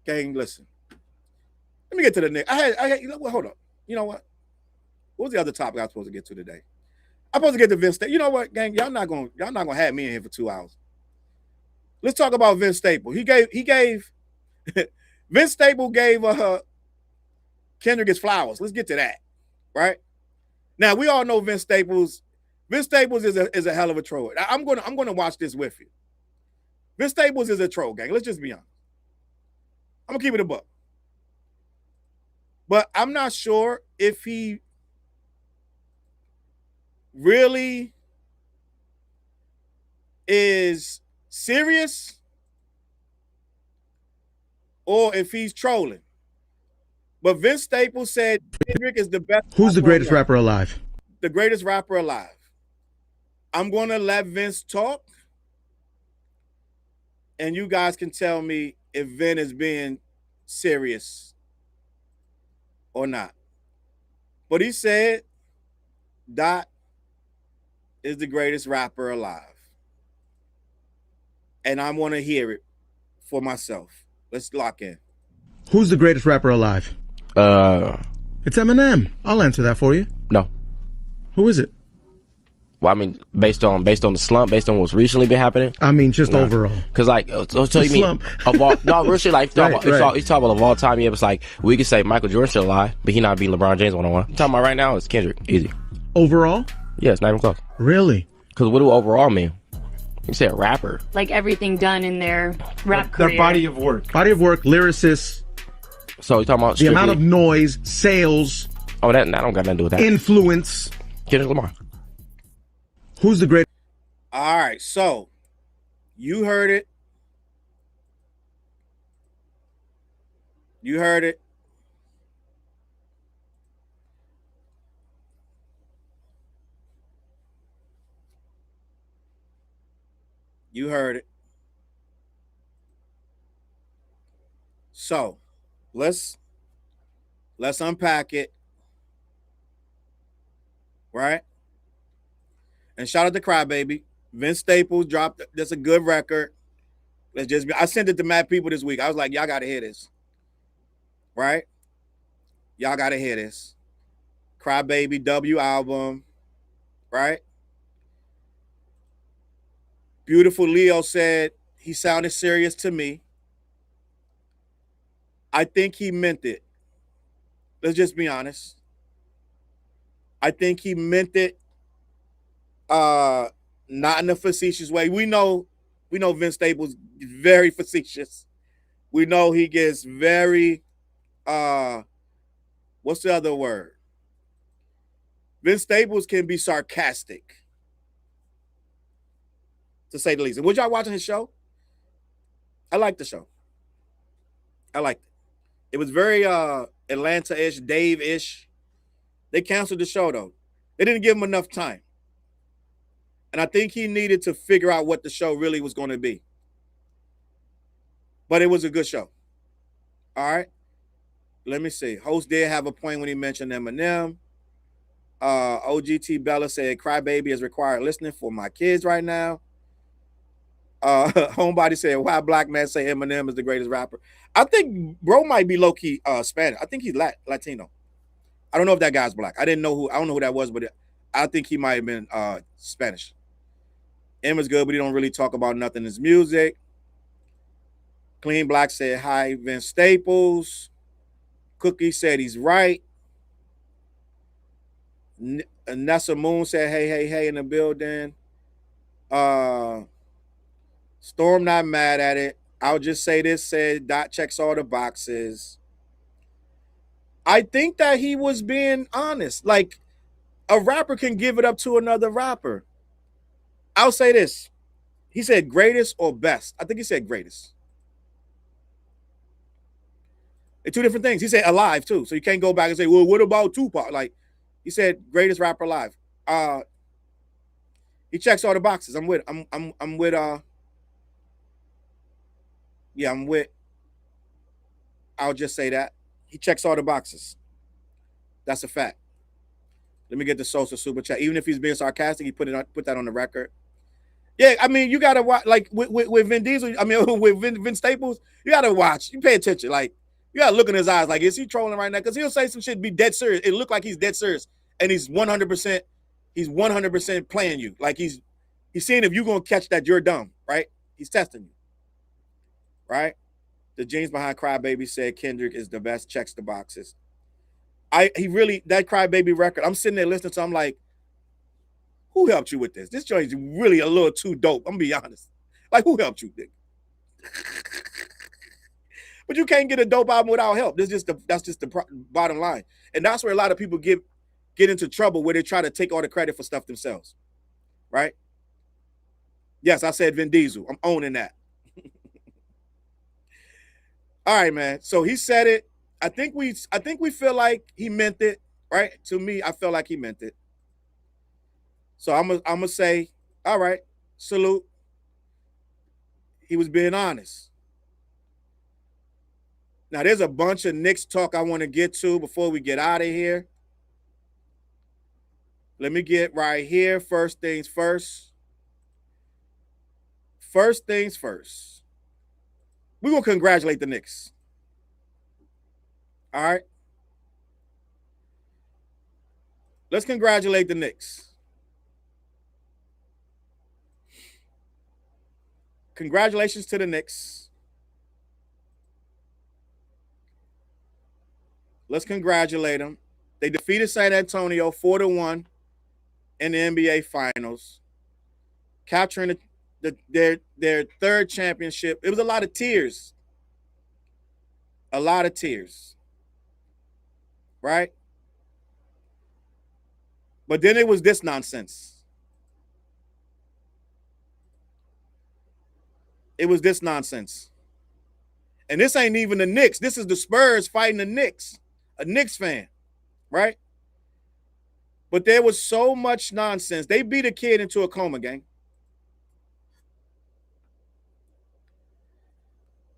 Gang, listen. Let me get to the next. Hold up. You know what? What was the other topic I was supposed to get to today? I'm supposed to get to Vince Staples. You know what, gang? Y'all not gonna have me in here for 2 hours. Let's talk about Vince Staples. He gave Vince Staples gave Kendrick his flowers. Let's get to that. Right? Now we all know Vince Staples. Vince Staples is a hell of a troll. I'm gonna watch this with you. Vince Staples is a troll, gang. Let's just be honest. I'm gonna keep it a buck. But I'm not sure if he really is serious or if he's trolling. But Vince Staples said Kendrick is the best. Who's the greatest rapper alive? The greatest rapper alive. I'm going to let Vince talk. And you guys can tell me if Vin is being serious or not. But he said Dot is the greatest rapper alive. And I want to hear it for myself. Let's lock in. Who's the greatest rapper alive? It's Eminem. I'll answer that for you. No. Who is it? Well, I mean, based on the slump, based on what's recently been happening. I mean, just overall. Because like, so you mean of all? No, recently, like, you talk about of all time. Yeah, it's like we could say Michael Jordan still alive, but he not beating LeBron James 1-on-1. I'm talking about right now, it's Kendrick, easy. Overall? Yeah, it's not even close. Really? Because what do overall mean? You said rapper. Like everything done in their rap career. Their body of work. Body of work, lyricists. So you're talking about the amount of noise, sales. Oh, that don't got nothing to do with that. Influence. Kendrick Lamar. Who's the great? All right, so you heard it. You heard it. You heard it. So let's unpack it. Right? And shout out to Crybaby. Vince Staples dropped. That's a good record. I sent it to mad people this week. I was like, y'all gotta hear this. Right? Y'all gotta hear this. Crybaby W album. Right? Beautiful Leo said he sounded serious to me. I think he meant it. Let's just be honest. I think he meant it not in a facetious way. We know Vince Staples is very facetious. We know he gets very What's the other word? Vince Staples can be sarcastic, to say the least. And was y'all watching his show? I liked the show. I liked it. It was very Atlanta-ish, Dave-ish. They canceled the show, though. They didn't give him enough time. And I think he needed to figure out what the show really was going to be. But it was a good show. All right. Let me see. Host did have a point when he mentioned Eminem. OGT Bella said, Crybaby is required listening for my kids right now. Homebody said, why black man say Eminem is the greatest rapper? I think bro might be low-key Spanish. I think he's Latino. I don't know if that guy's black. I don't know who that was, but I think he might have been Spanish. Emma's good, but he don't really talk about nothing in his music. Clean Black said, hi, Vince Staples. Cookie said he's right. Nessa Moon said, hey, in the building. Storm not mad at it. I'll just say this, said Dot checks all the boxes. I think that he was being honest. Like, a rapper can give it up to another rapper. I'll say this. He said greatest or best. I think he said greatest. They're two different things. He said alive too. So you can't go back and say, well, what about Tupac? Like, he said greatest rapper alive. He checks all the boxes. I'm with I'll just say that. He checks all the boxes. That's a fact. Let me get the Sosa super chat. Even if he's being sarcastic, he put that on the record. Yeah, I mean, you gotta watch, like with Vin Diesel. I mean, with Vin Staples, you gotta watch. You pay attention. Like, you gotta look in his eyes. Like, is he trolling right now? Because he'll say some shit, be dead serious. It look like he's dead serious, and he's 100%. He's 100% playing you. Like he's seeing if you're gonna catch that you're dumb, right? He's testing you, right? The Jeans Behind Crybaby said Kendrick is the best. Checks the boxes. He really, that Crybaby record. I'm sitting there listening to. I'm like, who helped you with this? This joint is really a little too dope. I'm gonna be honest. Like, who helped you, Dick? But you can't get a dope album without help. That's just the bottom line. And that's where a lot of people get into trouble, where they try to take all the credit for stuff themselves. Right? Yes, I said Vin Diesel. I'm owning that. All right, man. So he said it. I think we feel like he meant it, right? To me, I feel like he meant it. So I'm gonna say, all right, salute. He was being honest. Now, there's a bunch of Knicks talk I want to get to before we get out of here. Let me get right here. First things first. First things first. We're going to congratulate the Knicks. All right? Let's congratulate the Knicks. Congratulations to the Knicks. Let's congratulate them. They defeated San Antonio 4-1 in the NBA Finals, capturing their third championship. It was a lot of tears. A lot of tears. Right? But then it was this nonsense. It was this nonsense. And this ain't even the Knicks. This is the Spurs fighting the Knicks. A Knicks fan, right? But there was so much nonsense. They beat a kid into a coma, gang.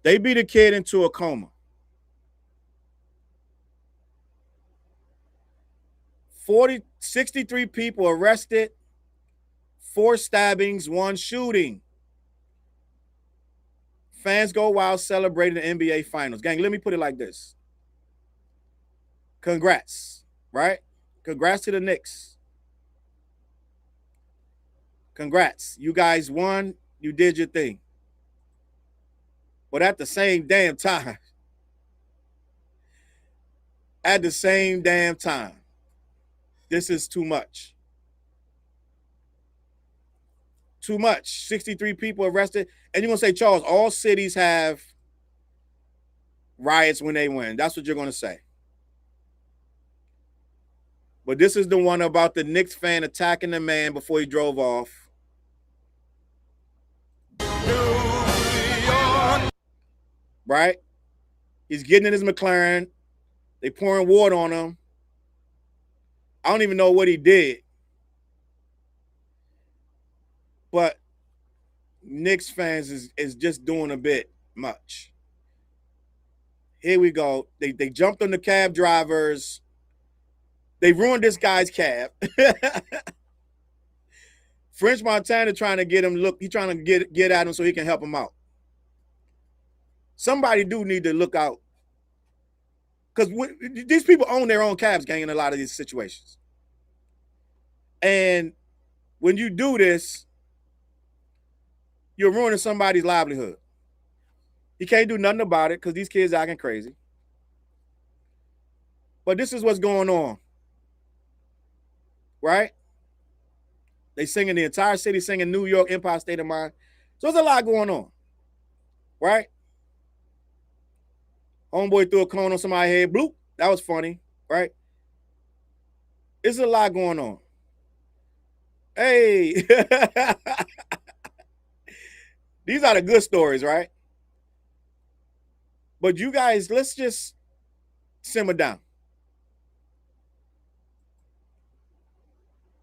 They beat a kid into a coma. 63 people arrested, 4 stabbings, 1 shooting. Fans go wild celebrating the NBA Finals. Gang, let me put it like this. Congrats, right? Congrats to the Knicks. Congrats. You guys won. You did your thing. But at the same damn time, this is too much. Too much. 63 people arrested. And you're going to say, Charles, all cities have riots when they win. That's what you're going to say. But this is the one about the Knicks fan attacking the man before he drove off. Right? He's getting in his McLaren. They pouring water on him. I don't even know what he did. But Knicks fans is just doing a bit much. Here we go. They jumped on the cab drivers. They ruined this guy's cab. French Montana trying to get him he's trying to get at him so he can help him out. Somebody do need to look out. Because these people own their own cabs, gang, in a lot of these situations. And when you do this, you're ruining somebody's livelihood. You can't do nothing about it because these kids acting crazy. But this is what's going on. Right? They singing the entire city, singing New York, Empire State of Mind. So there's a lot going on. Right? Homeboy threw a cone on somebody's head. Bloop. That was funny. Right? There's a lot going on. Hey. These are the good stories, right? But you guys, let's just simmer down.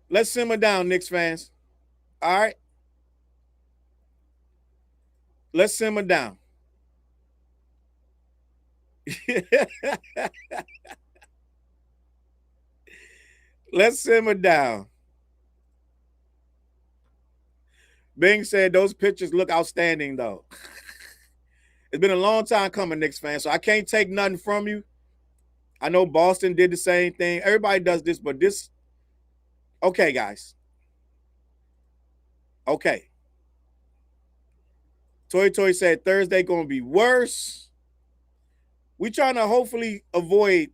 Let's simmer down, Knicks fans. All right? Let's simmer down. Let's simmer down. Bing said those pictures look outstanding, though. It's been a long time coming, Knicks fans, so I can't take nothing from you. I know Boston did the same thing. Everybody does this, but this... Okay, guys. Okay. Toy said Thursday going to be worse. We trying to hopefully avoid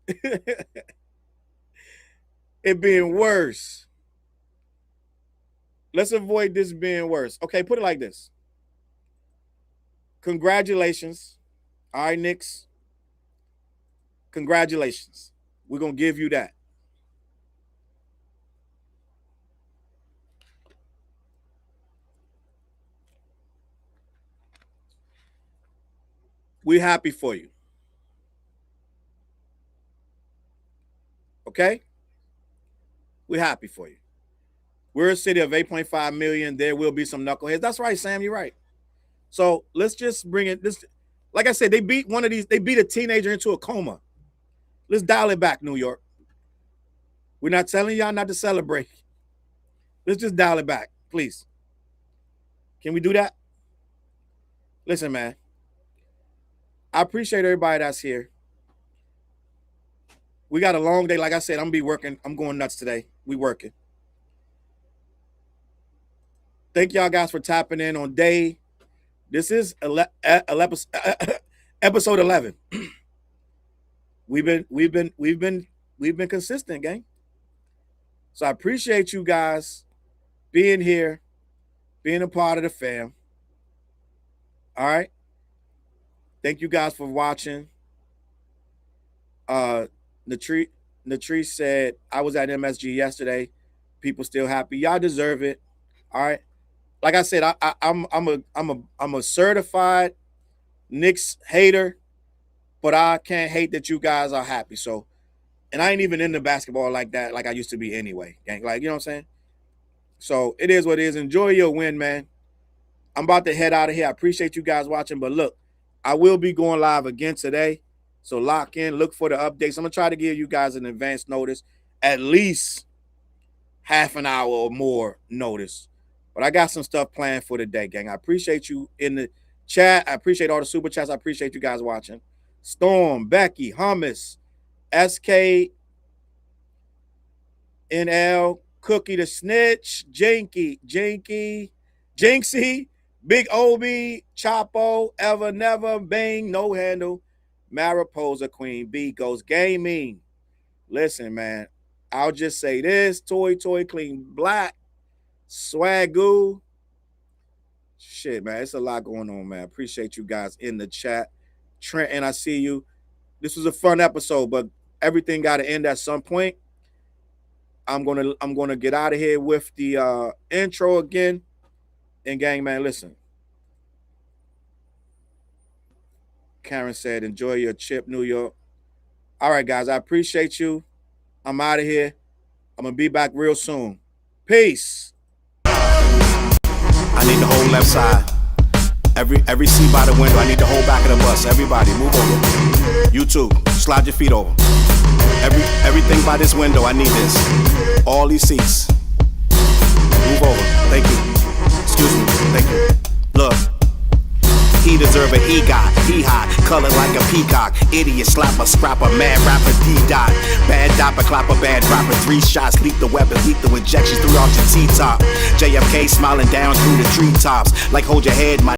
it being worse. Let's avoid this being worse. Okay, put it like this. Congratulations. All right, Knicks. Congratulations. We're going to give you that. We're happy for you. Okay? We're happy for you. We're a city of 8.5 million. There will be some knuckleheads. That's right, Sam. You're right. So let's just bring it. This, like I said, they beat a teenager into a coma. Let's dial it back, New York. We're not telling y'all not to celebrate. Let's just dial it back, please. Can we do that? Listen, man. I appreciate everybody that's here. We got a long day. Like I said, I'm going to be working. I'm going nuts today. We working. Thank y'all guys for tapping in on day. This is episode 11. We've been consistent, gang. So I appreciate you guys being here, being a part of the fam. All right. Thank you guys for watching. Natrice said, I was at MSG yesterday. People still happy. Y'all deserve it. All right. Like I said, I'm a certified Knicks hater, but I can't hate that you guys are happy. So, and I ain't even into basketball like that, like I used to be anyway. Gang. Like, you know what I'm saying? So it is what it is. Enjoy your win, man. I'm about to head out of here. I appreciate you guys watching, but look, I will be going live again today. So lock in, look for the updates. I'm going to try to give you guys an advance notice, at least half an hour or more notice. But I got some stuff planned for today, gang. I appreciate you in the chat. I appreciate all the super chats. I appreciate you guys watching. Storm, Becky, Hummus, SK, NL, Cookie the Snitch, Jinky, Jinxie, Big Obi, Chapo, Ever Never, Bang, No Handle, Mariposa Queen, B Goes Gaming. Listen, man, I'll just say this. Toy Clean Black, Swagoo. Shit, man, it's a lot going on, man. Appreciate you guys in the chat. Trent, and I see you. This was a fun episode, but everything got to end at some point. I'm gonna get out of here with the intro again. And gang, man, listen. Karen said, enjoy your trip, New York. All right, guys, I appreciate you. I'm out of here. I'm gonna be back real soon. Peace. I need the whole left side. Every seat by the window. I need the whole back of the bus. Everybody, move over. You too. Slide your feet over. Everything by this window. I need this. All these seats. Move over. Thank you. Excuse me. Thank you. Look. He deserve a EGOT, he hot, colored like a peacock. Idiot, slapper, scrapper, mad rapper, D-dot. Bad dopper, clapper, bad rapper. 3 shots, leak the weapons, leak the injections through out your T-top. JFK smiling down through the treetops. Like hold your head, my